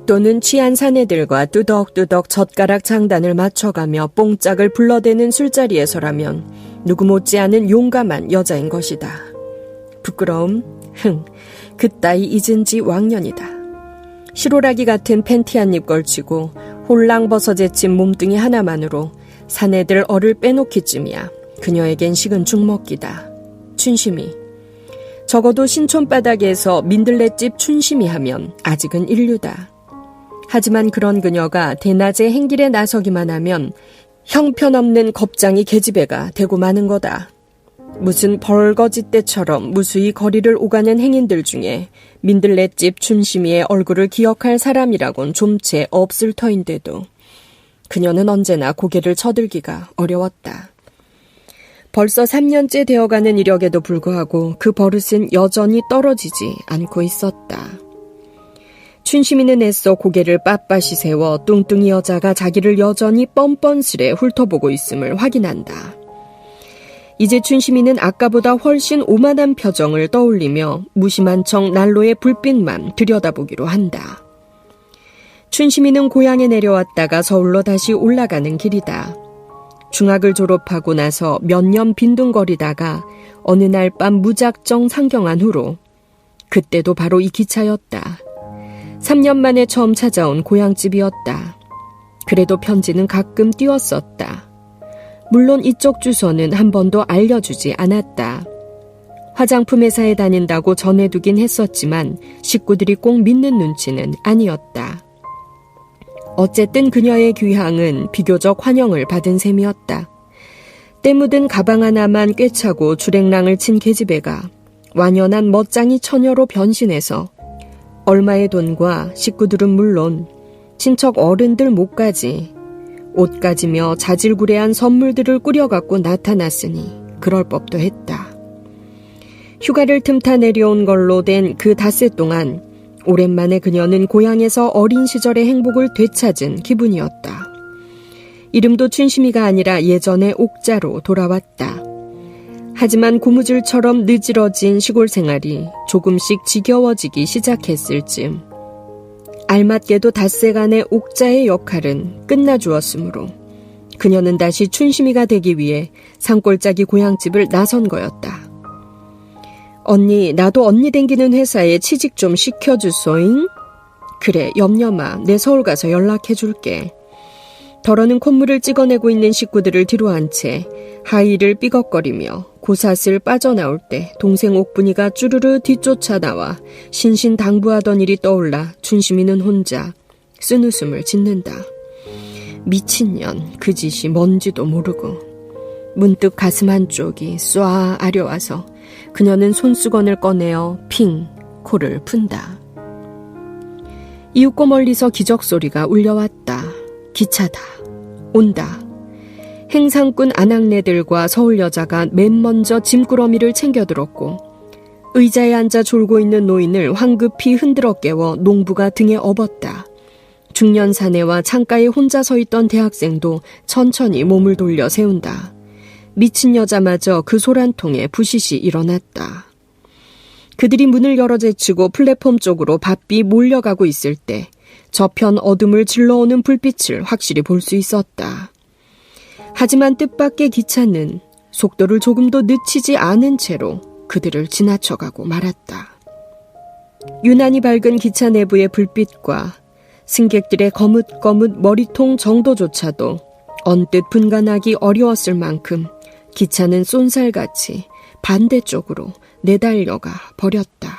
또는 취한 사내들과 뚜덕뚜덕 젓가락 장단을 맞춰가며 뽕짝을 불러대는 술자리에서라면 누구 못지않은 용감한 여자인 것이다. 부끄러움, 그따위 잊은 지 왕년이다. 시로라기 같은 팬티 한 입 걸치고 홀랑벗어제친 몸뚱이 하나만으로 사내들 얼을 빼놓기쯤이야 그녀에겐 식은 죽먹기다. 춘심이. 적어도 신촌바닥에서 민들레집 춘심이 하면 아직은 인류다. 하지만 그런 그녀가 대낮에 행길에 나서기만 하면 형편없는 겁장이 계집애가 되고 마는 거다. 무슨 벌거지 때처럼 무수히 거리를 오가는 행인들 중에 민들레집 춘심이의 얼굴을 기억할 사람이라곤 좀채 없을 터인데도 그녀는 언제나 고개를 쳐들기가 어려웠다. 벌써 3년째 되어가는 이력에도 불구하고 그 버릇은 여전히 떨어지지 않고 있었다. 춘심이는 애써 고개를 빳빳이 세워 뚱뚱이 여자가 자기를 여전히 뻔뻔스레 훑어보고 있음을 확인한다. 이제 춘심이는 아까보다 훨씬 오만한 표정을 떠올리며 무심한 척 난로의 불빛만 들여다보기로 한다. 춘심이는 고향에 내려왔다가 서울로 다시 올라가는 길이다. 중학을 졸업하고 나서 몇 년 빈둥거리다가 어느 날 밤 무작정 상경한 후로 그때도 바로 이 기차였다. 3년 만에 처음 찾아온 고향집이었다. 그래도 편지는 가끔 띄웠었다. 물론 이쪽 주소는 한 번도 알려주지 않았다. 화장품 회사에 다닌다고 전해두긴 했었지만 식구들이 꼭 믿는 눈치는 아니었다. 어쨌든 그녀의 귀향은 비교적 환영을 받은 셈이었다. 때 묻은 가방 하나만 꿰차고 주랭랑을 친 계집애가 완연한 멋쟁이 처녀로 변신해서 얼마의 돈과 식구들은 물론 친척 어른들 목까지 옷가지며 자질구레한 선물들을 꾸려갖고 나타났으니 그럴 법도 했다. 휴가를 틈타 내려온 걸로 된 그 닷새 동안 오랜만에 그녀는 고향에서 어린 시절의 행복을 되찾은 기분이었다. 이름도 춘심이가 아니라 예전의 옥자로 돌아왔다. 하지만 고무줄처럼 느지러진 시골 생활이 조금씩 지겨워지기 시작했을 즈음 알맞게도 닷새간의 옥자의 역할은 끝나주었으므로 그녀는 다시 춘심이가 되기 위해 산골짜기 고향집을 나선 거였다. 언니, 나도 언니 댕기는 회사에 취직 좀 시켜주소잉? 그래, 염려마. 내 서울 가서 연락해줄게. 덜어는 콧물을 찍어내고 있는 식구들을 뒤로한 채 하의를 삐걱거리며 고사슬 빠져나올 때 동생 옥분이가 쭈르르 뒤쫓아 나와 신신당부하던 일이 떠올라 춘심이는 혼자 쓴웃음을 짓는다. 미친년, 그 짓이 뭔지도 모르고. 문득 가슴 한쪽이 쏴 아려와서 그녀는 손수건을 꺼내어 핑 코를 푼다. 이윽고 멀리서 기적소리가 울려왔다. 기차다. 온다. 행상꾼 아낙네들과 서울 여자가 맨 먼저 짐꾸러미를 챙겨들었고 의자에 앉아 졸고 있는 노인을 황급히 흔들어 깨워 농부가 등에 업었다. 중년 사내와 창가에 혼자 서 있던 대학생도 천천히 몸을 돌려 세운다. 미친 여자마저 그 소란통에 부시시 일어났다. 그들이 문을 열어 제치고 플랫폼 쪽으로 바삐 몰려가고 있을 때 저편 어둠을 질러오는 불빛을 확실히 볼 수 있었다. 하지만 뜻밖의 기차는 속도를 조금도 늦추지 않은 채로 그들을 지나쳐가고 말았다. 유난히 밝은 기차 내부의 불빛과 승객들의 거뭇거뭇 머리통 정도조차도 언뜻 분간하기 어려웠을 만큼 기차는 쏜살같이 반대쪽으로 내달려가 버렸다.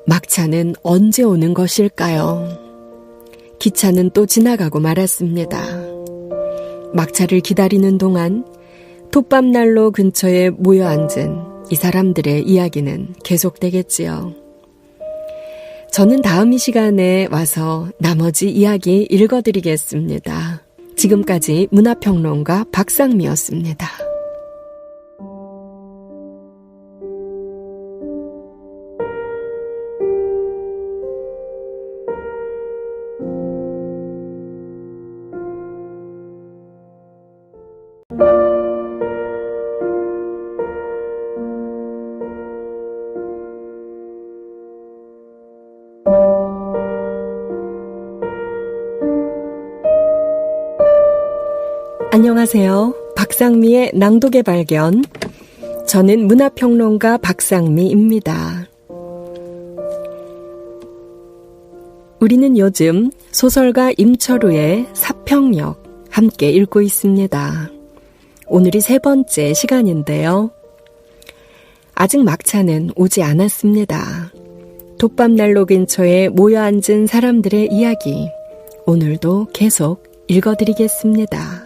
막차는 언제 오는 것일까요? 기차는 또 지나가고 말았습니다. 막차를 기다리는 동안 톱밥난로 근처에 모여 앉은 이 사람들의 이야기는 계속되겠지요. 저는 다음 이 시간에 와서 나머지 이야기 읽어드리겠습니다. 지금까지 문화평론가 박상미였습니다. 안녕하세요. 박상미의 낭독의 발견. 저는 문화평론가 박상미입니다. 우리는 요즘 소설가 임철우의 사평역 함께 읽고 있습니다. 오늘이 3번째 시간인데요. 아직 막차는 오지 않았습니다. 돛밤난로 근처에 모여 앉은 사람들의 이야기, 오늘도 계속 읽어드리겠습니다.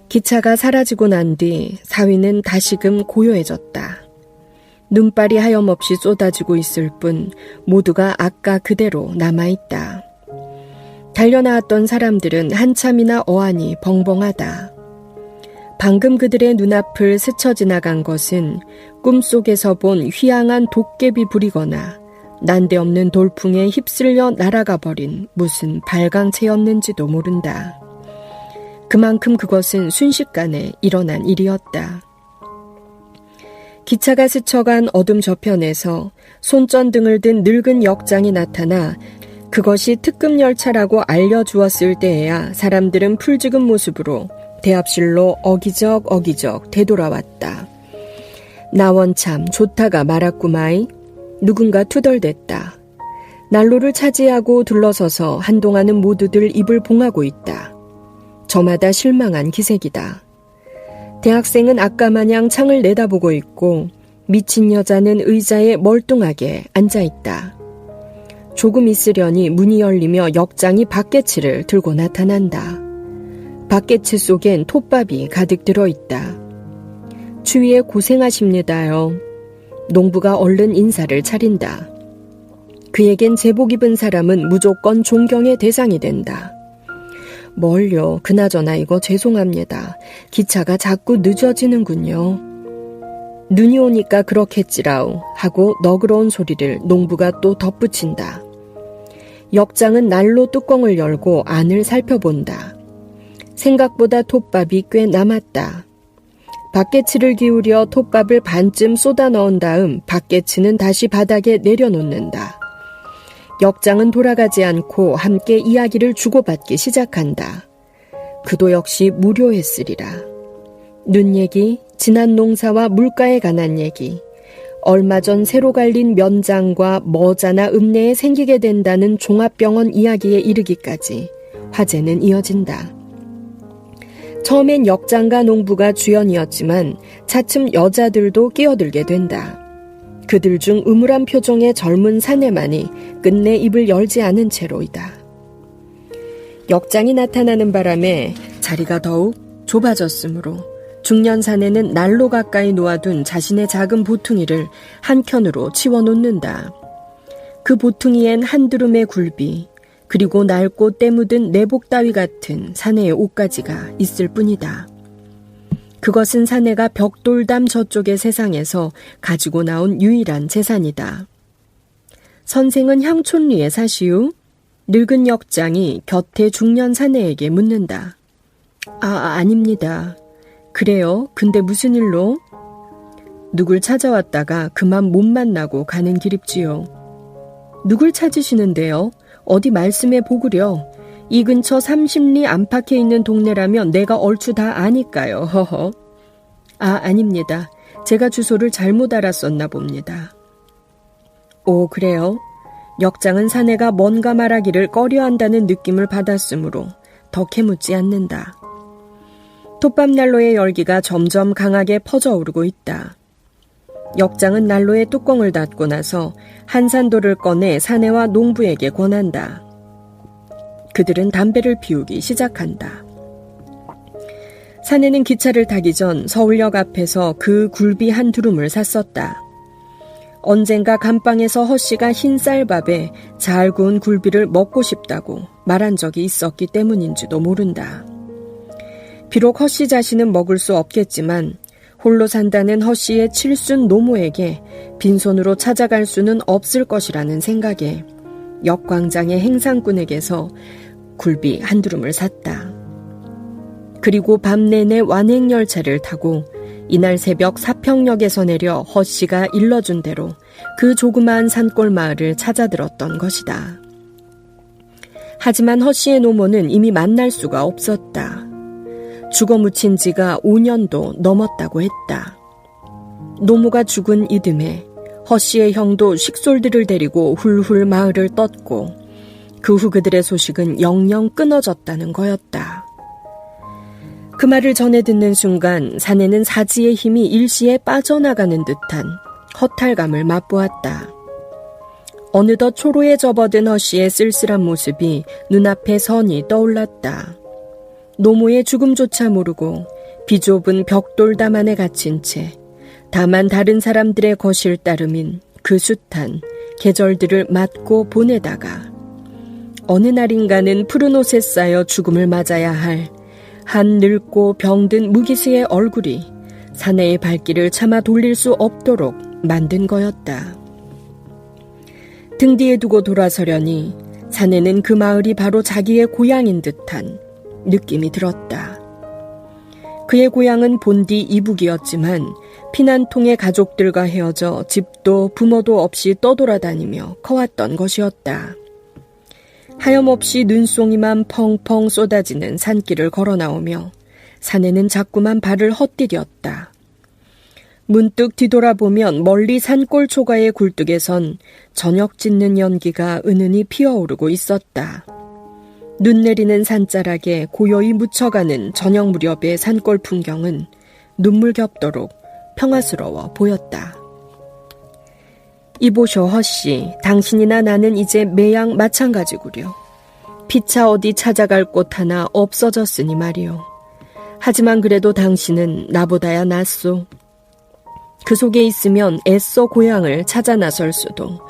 기차가 사라지고 난 뒤 사위는 다시금 고요해졌다. 눈발이 하염없이 쏟아지고 있을 뿐 모두가 아까 그대로 남아있다. 달려나왔던 사람들은 한참이나 어안이 벙벙하다. 방금 그들의 눈앞을 스쳐 지나간 것은 꿈속에서 본 휘황한 도깨비 불이거나 난데없는 돌풍에 휩쓸려 날아가 버린 무슨 발광체였는지도 모른다. 그만큼 그것은 순식간에 일어난 일이었다. 기차가 스쳐간 어둠 저편에서 손전등을 든 늙은 역장이 나타나 그것이 특급 열차라고 알려주었을 때에야 사람들은 풀죽은 모습으로 대합실로 어기적 되돌아왔다. 나원참 좋다가 말았구마이. 누군가 투덜댔다. 난로를 차지하고 둘러서서 한동안은 모두들 입을 봉하고 있다. 저마다 실망한 기색이다. 대학생은 아까 마냥 창을 내다보고 있고 미친 여자는 의자에 멀뚱하게 앉아있다. 조금 있으려니 문이 열리며 역장이 밭개치를 들고 나타난다. 밭개치 속엔 톱밥이 가득 들어있다. 추위에 고생하십니다요. 농부가 얼른 인사를 차린다. 그에겐 제복 입은 사람은 무조건 존경의 대상이 된다. 뭘요, 그나저나 이거 죄송합니다. 기차가 자꾸 늦어지는군요. 눈이 오니까 그렇겠지라우 하고 너그러운 소리를 농부가 또 덧붙인다. 역장은 난로 뚜껑을 열고 안을 살펴본다. 생각보다 톱밥이 꽤 남았다. 밭개치를 기울여 톱밥을 반쯤 쏟아 넣은 다음 밭개치는 다시 바닥에 내려놓는다. 역장은 돌아가지 않고 함께 이야기를 주고받기 시작한다. 그도 역시 무료했으리라. 눈 얘기, 지난 농사와 물가에 관한 얘기, 얼마 전 새로 갈린 면장과 머자나 읍내에 생기게 된다는 종합병원 이야기에 이르기까지 화제는 이어진다. 처음엔 역장과 농부가 주연이었지만 차츰 여자들도 끼어들게 된다. 그들 중 음울한 표정의 젊은 사내만이 끝내 입을 열지 않은 채로이다. 역장이 나타나는 바람에 자리가 더욱 좁아졌으므로 중년 사내는 난로 가까이 놓아둔 자신의 작은 보퉁이를 한켠으로 치워놓는다. 그 보퉁이엔 한두름의 굴비, 그리고 낡고 때 묻은 내복 따위 같은 사내의 옷가지가 있을 뿐이다. 그것은 사내가 벽돌담 저쪽의 세상에서 가지고 나온 유일한 재산이다. 선생은 향촌리에 사시우? 늙은 역장이 곁에 중년 사내에게 묻는다. 아닙니다. 그래요? 근데 무슨 일로? 누굴 찾아왔다가 그만 못 만나고 가는 길입지요. 누굴 찾으시는데요? 어디 말씀해 보구려. 이 근처 30리 안팎에 있는 동네라면 내가 얼추 다 아니까요. 허허. 아닙니다. 제가 주소를 잘못 알았었나 봅니다. 오, 그래요? 역장은 사내가 뭔가 말하기를 꺼려한다는 느낌을 받았으므로 더 캐묻지 않는다. 톱밥난로의 열기가 점점 강하게 퍼져오르고 있다. 역장은 난로의 뚜껑을 닫고 나서 한산도를 꺼내 사내와 농부에게 권한다. 그들은 담배를 피우기 시작한다. 사내는 기차를 타기 전 서울역 앞에서 그 굴비 한 두rum을 샀었다. 언젠가 감방에서 허씨가 흰 쌀밥에 잘 구운 굴비를 먹고 싶다고 말한 적이 있었기 때문인지도 모른다. 비록 허씨 자신은 먹을 수 없겠지만 홀로 산다는 허씨의 칠순 노모에게 빈손으로 찾아갈 수는 없을 것이라는 생각에 역광장의 행상꾼에게서 굴비 한 두rum을 샀다. 그리고 밤 내내 완행열차를 타고 이날 새벽 사평역에서 내려 허 씨가 일러준 대로 그 조그마한 산골 마을을 찾아들었던 것이다. 하지만 허 씨의 노모는 이미 만날 수가 없었다. 죽어 묻힌 지가 5년도 넘었다고 했다. 노모가 죽은 이듬해 허 씨의 형도 식솔들을 데리고 훌훌 마을을 떴고 그 후 그들의 소식은 영영 끊어졌다는 거였다. 그 말을 전해 듣는 순간 사내는 사지의 힘이 일시에 빠져나가는 듯한 허탈감을 맛보았다. 어느덧 초로에 접어든 허 씨의 쓸쓸한 모습이 눈앞에 선히 떠올랐다. 노모의 죽음조차 모르고 비좁은 벽돌담 안에 갇힌 채 다만 다른 사람들의 거실 따름인 그 숱한 계절들을 맞고 보내다가 어느 날인가는 푸른 옷에 쌓여 죽음을 맞아야 할 한 늙고 병든 무기수의 얼굴이 사내의 발길을 차마 돌릴 수 없도록 만든 거였다. 등 뒤에 두고 돌아서려니 사내는 그 마을이 바로 자기의 고향인 듯한 느낌이 들었다. 그의 고향은 본디 이북이었지만 피난통의 가족들과 헤어져 집도 부모도 없이 떠돌아다니며 커왔던 것이었다. 하염없이 눈송이만 펑펑 쏟아지는 산길을 걸어 나오며 사내는 자꾸만 발을 헛디뎠다. 문득 뒤돌아보면 멀리 산골 초가의 굴뚝에선 저녁 짓는 연기가 은은히 피어오르고 있었다. 눈 내리는 산자락에 고요히 묻혀가는 저녁 무렵의 산골 풍경은 눈물겹도록 평화스러워 보였다. 이보쇼 허씨, 당신이나 나는 이제 매양 마찬가지구려. 피차 어디 찾아갈 곳 하나 없어졌으니 말이오. 하지만 그래도 당신은 나보다야 낫소. 그 속에 있으면 애써 고향을 찾아 나설 수도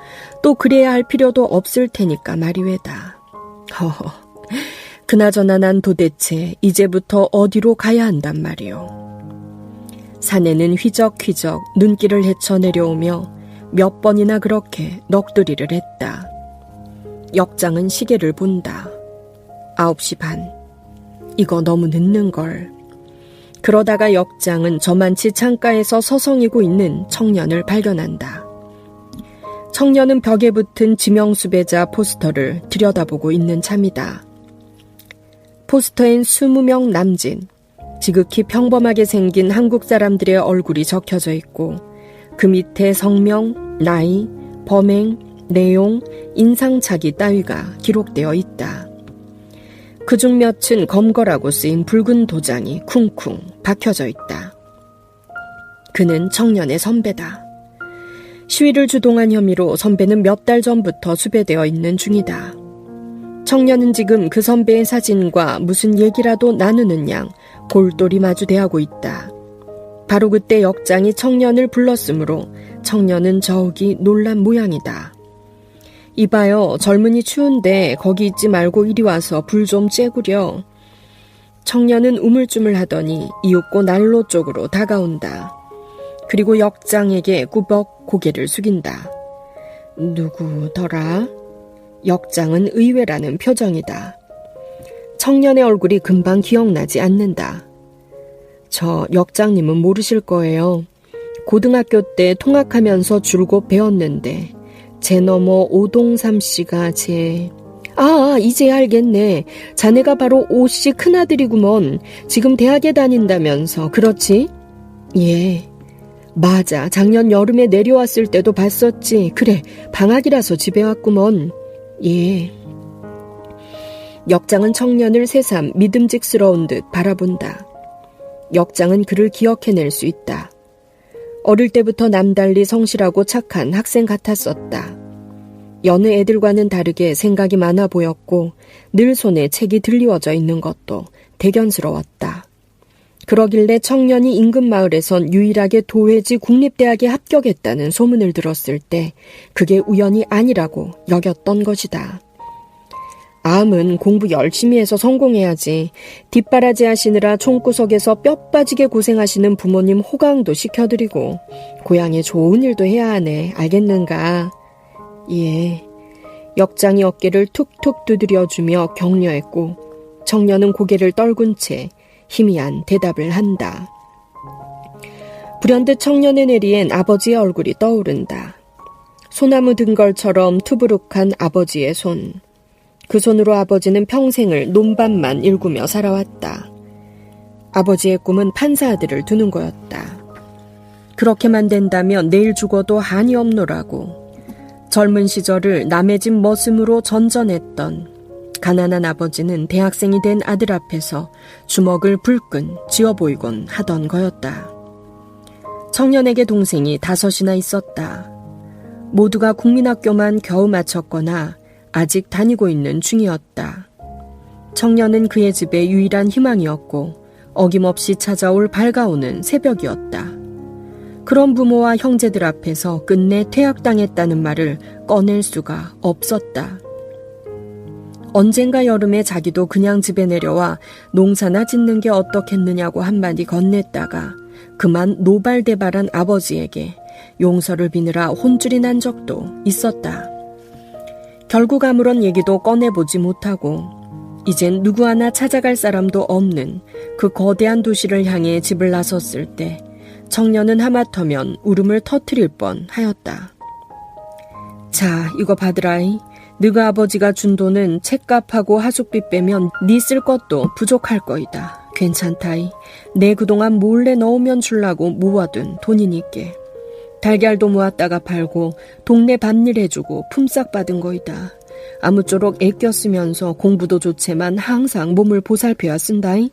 또 그래야 할 필요도 없을 테니까 말이외다. 허허, 그나저나 난 도대체 이제부터 어디로 가야 한단 말이오. 사내는 휘적휘적 눈길을 헤쳐 내려오며 몇 번이나 그렇게 넋두리를 했다. 역장은 시계를 본다. 9시 반. 이거 너무 늦는걸. 그러다가 역장은 저만치 창가에서 서성이고 있는 청년을 발견한다. 청년은 벽에 붙은 지명수배자 포스터를 들여다보고 있는 참이다. 포스터엔 20명 남짓, 지극히 평범하게 생긴 한국 사람들의 얼굴이 적혀져 있고 그 밑에 성명, 나이, 범행, 내용, 인상착의 따위가 기록되어 있다. 그중 몇은 검거라고 쓰인 붉은 도장이 쿵쿵 박혀져 있다. 그는 청년의 선배다. 시위를 주동한 혐의로 선배는 몇 달 전부터 수배되어 있는 중이다. 청년은 지금 그 선배의 사진과 무슨 얘기라도 나누는 양 골똘히 마주대하고 있다. 바로 그때 역장이 청년을 불렀으므로 청년은 저욱이 놀란 모양이다. 이봐요, 젊은이 추운데 거기 있지 말고 이리 와서 불 좀 쬐구려. 청년은 우물쭈물하더니 이윽고 난로 쪽으로 다가온다. 그리고 역장에게 꾸벅 고개를 숙인다. 누구더라? 역장은 의외라는 표정이다. 청년의 얼굴이 금방 기억나지 않는다. 저 역장님은 모르실 거예요. 고등학교 때 통학하면서 줄곧 배웠는데 제 너머 오동삼 씨가 이제 알겠네. 자네가 바로 오씨 큰아들이구먼. 지금 대학에 다닌다면서. 그렇지? 예. 맞아. 작년 여름에 내려왔을 때도 봤었지. 그래, 방학이라서 집에 왔구먼. 예. 역장은 청년을 새삼 믿음직스러운 듯 바라본다. 역장은 그를 기억해낼 수 있다. 어릴 때부터 남달리 성실하고 착한 학생 같았었다. 여느 애들과는 다르게 생각이 많아 보였고 늘 손에 책이 들리워져 있는 것도 대견스러웠다. 그러길래 청년이 인근 마을에선 유일하게 도회지 국립대학에 합격했다는 소문을 들었을 때 그게 우연이 아니라고 여겼던 것이다. 암은 공부 열심히 해서 성공해야지. 뒷바라지 하시느라 총구석에서 뼈 빠지게 고생하시는 부모님 호강도 시켜드리고 고향에 좋은 일도 해야 하네. 알겠는가? 예. 역장이 어깨를 툭툭 두드려주며 격려했고 청년은 고개를 떨군 채 희미한 대답을 한다. 불현듯 청년의 내리엔 아버지의 얼굴이 떠오른다. 소나무 등걸처럼 투부룩한 아버지의 손. 그 손으로 아버지는 평생을 논밭만 일구며 살아왔다. 아버지의 꿈은 판사 아들을 두는 거였다. 그렇게만 된다면 내일 죽어도 한이 없노라고. 젊은 시절을 남의 집 머슴으로 전전했던 가난한 아버지는 대학생이 된 아들 앞에서 주먹을 불끈 쥐어 보이곤 하던 거였다. 청년에게 동생이 5이나 있었다. 모두가 국민학교만 겨우 마쳤거나 아직 다니고 있는 중이었다. 청년은 그의 집의 유일한 희망이었고 어김없이 찾아올 밝아오는 새벽이었다. 그런 부모와 형제들 앞에서 끝내 퇴학당했다는 말을 꺼낼 수가 없었다. 언젠가 여름에 자기도 그냥 집에 내려와 농사나 짓는 게 어떻겠느냐고 한마디 건넸다가 그만 노발대발한 아버지에게 용서를 비느라 혼쭐이 난 적도 있었다. 결국 아무런 얘기도 꺼내보지 못하고 이젠 누구 하나 찾아갈 사람도 없는 그 거대한 도시를 향해 집을 나섰을 때 청년은 하마터면 울음을 터뜨릴 뻔하였다. 자, 이거 받으라이. 너가 아버지가 준 돈은 책값하고 하숙비 빼면 네 쓸 것도 부족할 거이다. 괜찮다이. 내 그동안 몰래 넣으면 줄라고 모아둔 돈이니께. 달걀도 모았다가 팔고 동네 밭일 해주고 품삯 받은 거이다. 아무쪼록 애껴 쓰면서 공부도 좋지만 항상 몸을 보살펴야 쓴다이.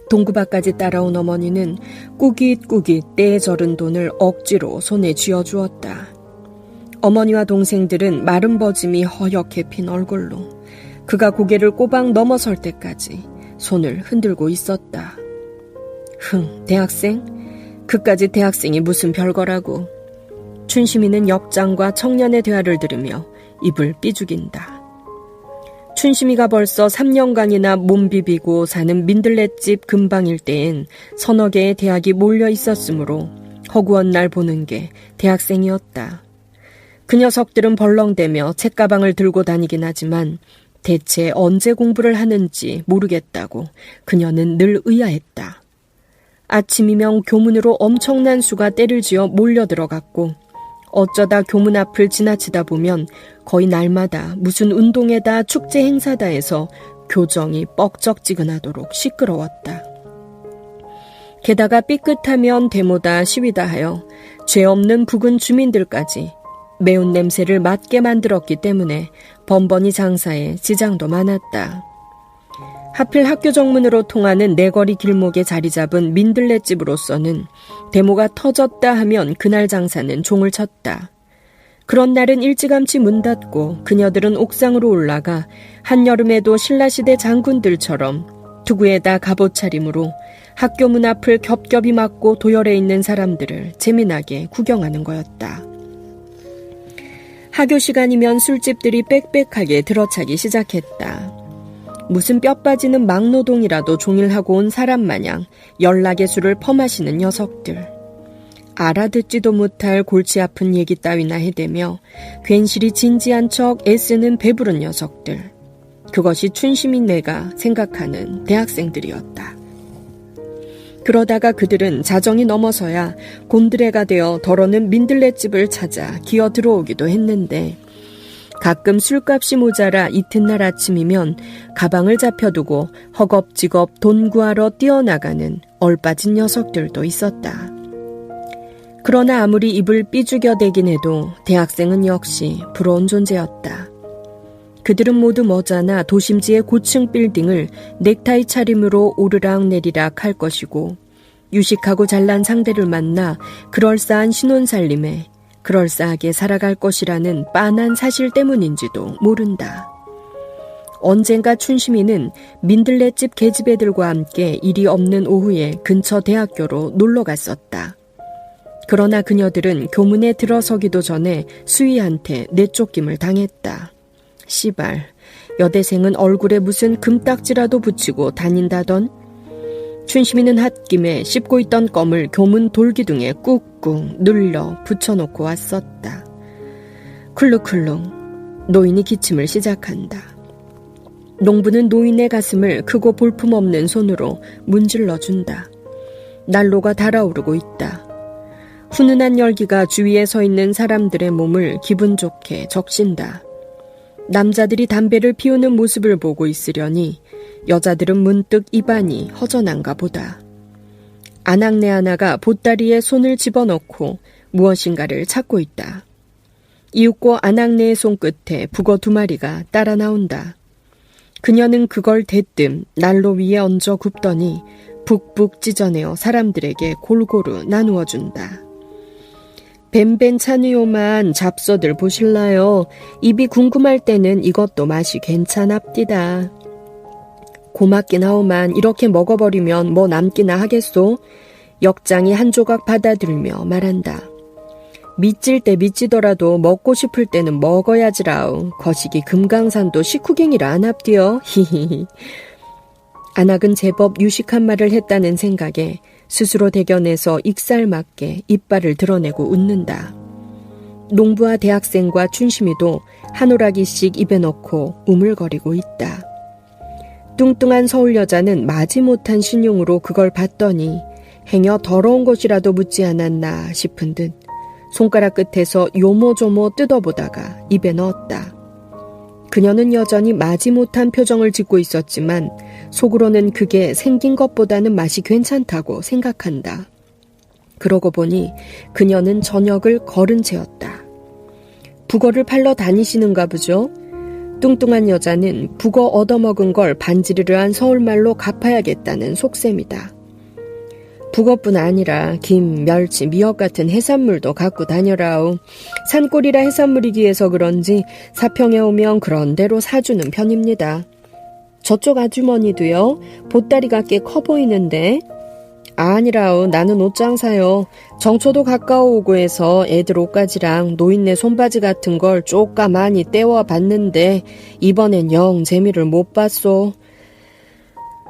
동구밭까지 따라온 어머니는 꾸깃꾸깃 때에 절은 돈을 억지로 손에 쥐어주었다. 어머니와 동생들은 마른 버짐이 허옇게 핀 얼굴로 그가 고개를 꼬박 넘어설 때까지 손을 흔들고 있었다. 대학생? 그까지 대학생이 무슨 별거라고. 춘심이는 역장과 청년의 대화를 들으며 입을 삐죽인다. 춘심이가 벌써 3년간이나 몸 비비고 사는 민들레집 근방 일대엔 서너 개의 대학이 몰려 있었으므로 허구한 날 보는 게 대학생이었다. 그 녀석들은 벌렁대며 책가방을 들고 다니긴 하지만 대체 언제 공부를 하는지 모르겠다고 그녀는 늘 의아했다. 아침이면 교문으로 엄청난 수가 때를 지어 몰려들어갔고 어쩌다 교문 앞을 지나치다 보면 거의 날마다 무슨 운동회다 축제 행사다 해서 교정이 뻑적지근하도록 시끄러웠다. 게다가 삐끗하면 데모다 시위다 하여 죄 없는 부근 주민들까지 매운 냄새를 맡게 만들었기 때문에 번번이 장사에 지장도 많았다. 하필 학교 정문으로 통하는 내거리 길목에 자리 잡은 민들레집으로서는 데모가 터졌다 하면 그날 장사는 종을 쳤다. 그런 날은 일찌감치 문 닫고 그녀들은 옥상으로 올라가 한여름에도 신라시대 장군들처럼 투구에다 갑옷 차림으로 학교 문 앞을 겹겹이 막고 도열해 있는 사람들을 재미나게 구경하는 거였다. 하교 시간이면 술집들이 빽빽하게 들어차기 시작했다. 무슨 뼈 빠지는 막노동이라도 종일 하고 온 사람 마냥 연락의 술을 퍼마시는 녀석들. 알아듣지도 못할 골치 아픈 얘기 따위나 해대며 괜시리 진지한 척 애쓰는 배부른 녀석들. 그것이 춘심이 내가 생각하는 대학생들이었다. 그러다가 그들은 자정이 넘어서야 곤드레가 되어 더러는 민들레집을 찾아 기어 들어오기도 했는데 가끔 술값이 모자라 이튿날 아침이면 가방을 잡혀두고 허겁지겁 돈 구하러 뛰어나가는 얼빠진 녀석들도 있었다. 그러나 아무리 입을 삐죽여대긴 해도 대학생은 역시 부러운 존재였다. 그들은 모두 머자나 도심지의 고층 빌딩을 넥타이 차림으로 오르락내리락 할 것이고 유식하고 잘난 상대를 만나 그럴싸한 신혼살림에 그럴싸하게 살아갈 것이라는 빤한 사실 때문인지도 모른다. 언젠가 춘심이는 민들레집 계집애들과 함께 일이 없는 오후에 근처 대학교로 놀러 갔었다. 그러나 그녀들은 교문에 들어서기도 전에 수희한테 내쫓김을 당했다. 씨발, 여대생은 얼굴에 무슨 금딱지라도 붙이고 다닌다던? 춘심이는 핫김에 씹고 있던 껌을 교문 돌기둥에 꾹꾹 눌러 붙여놓고 왔었다. 쿨룩쿨룩 노인이 기침을 시작한다. 농부는 노인의 가슴을 크고 볼품없는 손으로 문질러준다. 난로가 달아오르고 있다. 훈훈한 열기가 주위에 서 있는 사람들의 몸을 기분 좋게 적신다. 남자들이 담배를 피우는 모습을 보고 있으려니 여자들은 문득 입안이 허전한가 보다. 아낙네 하나가 보따리에 손을 집어넣고 무엇인가를 찾고 있다. 이윽고 아낙네의 손끝에 북어 2마리가 따라 나온다. 그녀는 그걸 대뜸 난로 위에 얹어 굽더니 북북 찢어내어 사람들에게 골고루 나누어 준다. 뱀뱀 찬우요만 잡숴들 보실라요. 입이 궁금할 때는 이것도 맛이 괜찮합디다. 고맙긴 하오만 이렇게 먹어버리면 뭐 남기나 하겠소? 역장이 한 조각 받아들며 말한다. 미칠 때 미치더라도 먹고 싶을 때는 먹어야지라우. 거시기 금강산도 식후갱이라 안 합디요. 히히히. 안악은 제법 유식한 말을 했다는 생각에 스스로 대견해서 익살맞게 이빨을 드러내고 웃는다. 농부와 대학생과 춘심이도 한 오라기씩 입에 넣고 우물거리고 있다. 뚱뚱한 서울 여자는 마지못한 신용으로 그걸 봤더니 행여 더러운 것이라도 묻지 않았나 싶은 듯 손가락 끝에서 요모조모 뜯어보다가 입에 넣었다. 그녀는 여전히 마지못한 표정을 짓고 있었지만 속으로는 그게 생긴 것보다는 맛이 괜찮다고 생각한다. 그러고 보니 그녀는 저녁을 걸은 채였다. 북어를 팔러 다니시는가 보죠? 뚱뚱한 여자는 북어 얻어먹은 걸 반지르르한 서울말로 갚아야겠다는 속셈이다. 북어뿐 아니라 김, 멸치, 미역 같은 해산물도 갖고 다녀라오. 산골이라 해산물이기 해서 그런지 사평에 오면 그런 대로 사주는 편입니다. 저쪽 아주머니도요? 보따리가 꽤 커 보이는데? 아니라오. 나는 옷장사요. 정초도 가까워오고 해서 애들 옷가지랑 노인네 손바지 같은 걸 쪼까 많이 떼워봤는데 이번엔 영 재미를 못 봤소.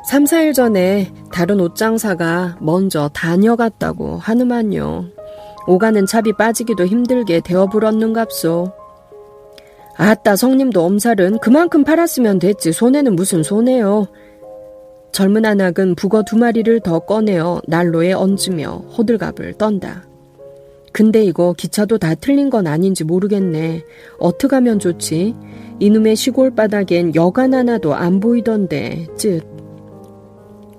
3, 4일 전에 다른 옷장사가 먼저 다녀갔다고 하느만요. 오가는 차비 빠지기도 힘들게 대어불었는갑소. 아따 성님도 엄살은 그만큼 팔았으면 됐지 손해는 무슨 손해요. 젊은 안악은 북어 2마리를 더 꺼내어 난로에 얹으며 호들갑을 떤다. 근데 이거 기차도 다 틀린 건 아닌지 모르겠네. 어떡하면 좋지? 이놈의 시골 바닥엔 여간 하나도 안 보이던데 쯧.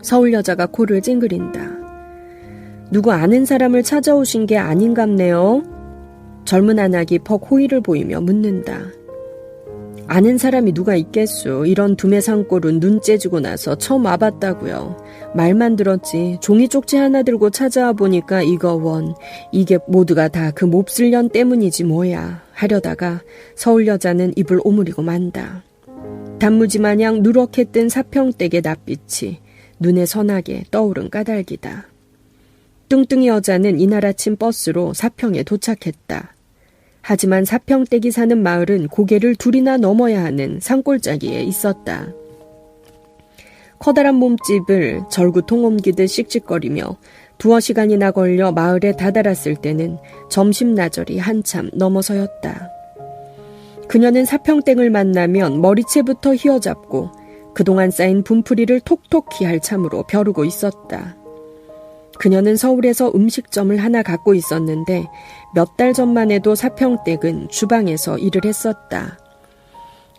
서울 여자가 코를 찡그린다. 누구 아는 사람을 찾아오신 게 아닌갑네요. 젊은 안악이 퍽 호의를 보이며 묻는다. 아는 사람이 누가 있겠소. 이런 두매 산골은 눈 째지고 나서 처음 와봤다고요. 말만 들었지 종이 쪽지 하나 들고 찾아와 보니까 이게 모두가 다 그 몹쓸 년 때문이지 뭐야 하려다가 서울 여자는 입을 오므리고 만다. 단무지 마냥 누렇게 뜬 사평댁의 낯빛이 눈에 선하게 떠오른 까닭이다. 뚱뚱이 여자는 이날 아침 버스로 사평에 도착했다. 하지만 사평댁이 사는 마을은 고개를 2이나 넘어야 하는 산골짜기에 있었다. 커다란 몸집을 절구통 옮기듯 씩씩거리며 2시간이나 걸려 마을에 다다랐을 때는 점심나절이 한참 넘어서였다. 그녀는 사평댁을 만나면 머리채부터 휘어잡고 그동안 쌓인 분풀이를 톡톡히 할참으로 벼르고 있었다. 그녀는 서울에서 음식점을 하나 갖고 있었는데 몇 달 전만 해도 사평댁은 주방에서 일을 했었다.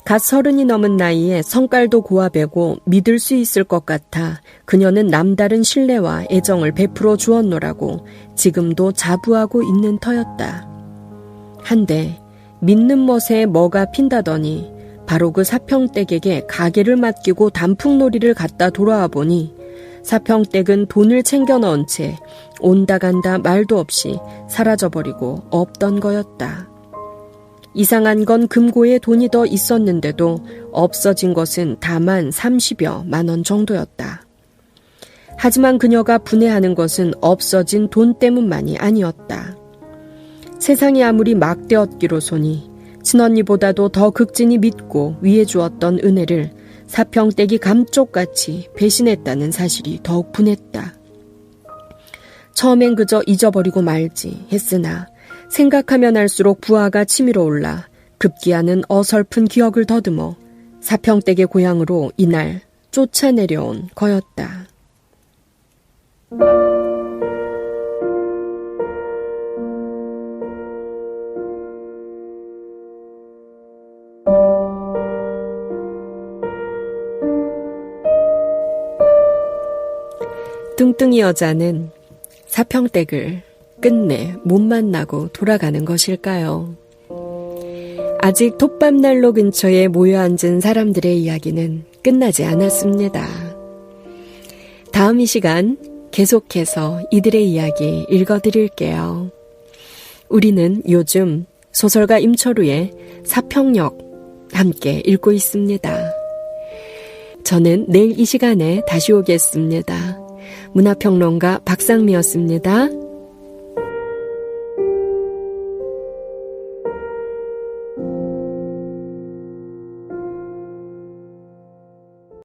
갓 30이 넘은 나이에 성깔도 고와배고 믿을 수 있을 것 같아 그녀는 남다른 신뢰와 애정을 베풀어 주었노라고 지금도 자부하고 있는 터였다. 한데 믿는 멋에 뭐가 핀다더니 바로 그 사평댁에게 가게를 맡기고 단풍놀이를 갔다 돌아와 보니 사평댁은 돈을 챙겨 넣은 채 온다 간다 말도 없이 사라져버리고 없던 거였다. 이상한 건 금고에 돈이 더 있었는데도 없어진 것은 다만 30여만 원 정도였다. 하지만 그녀가 분해하는 것은 없어진 돈 때문만이 아니었다. 세상이 아무리 막대었기로소니 친언니보다도 더 극진히 믿고 위해 주었던 은혜를 사평댁이 감쪽같이 배신했다는 사실이 더욱 분했다. 처음엔 그저 잊어버리고 말지 했으나 생각하면 할수록 부하가 치밀어 올라 급기야는 어설픈 기억을 더듬어 사평댁의 고향으로 이날 쫓아내려온 거였다. 뚱뚱이 여자는 사평댁을 끝내 못 만나고 돌아가는 것일까요? 아직 톱밥난로 근처에 모여 앉은 사람들의 이야기는 끝나지 않았습니다. 다음 이 시간 계속해서 이들의 이야기 읽어드릴게요. 우리는 요즘 소설가 임철우의 사평역 함께 읽고 있습니다. 저는 내일 이 시간에 다시 오겠습니다. 문화평론가 박상미였습니다.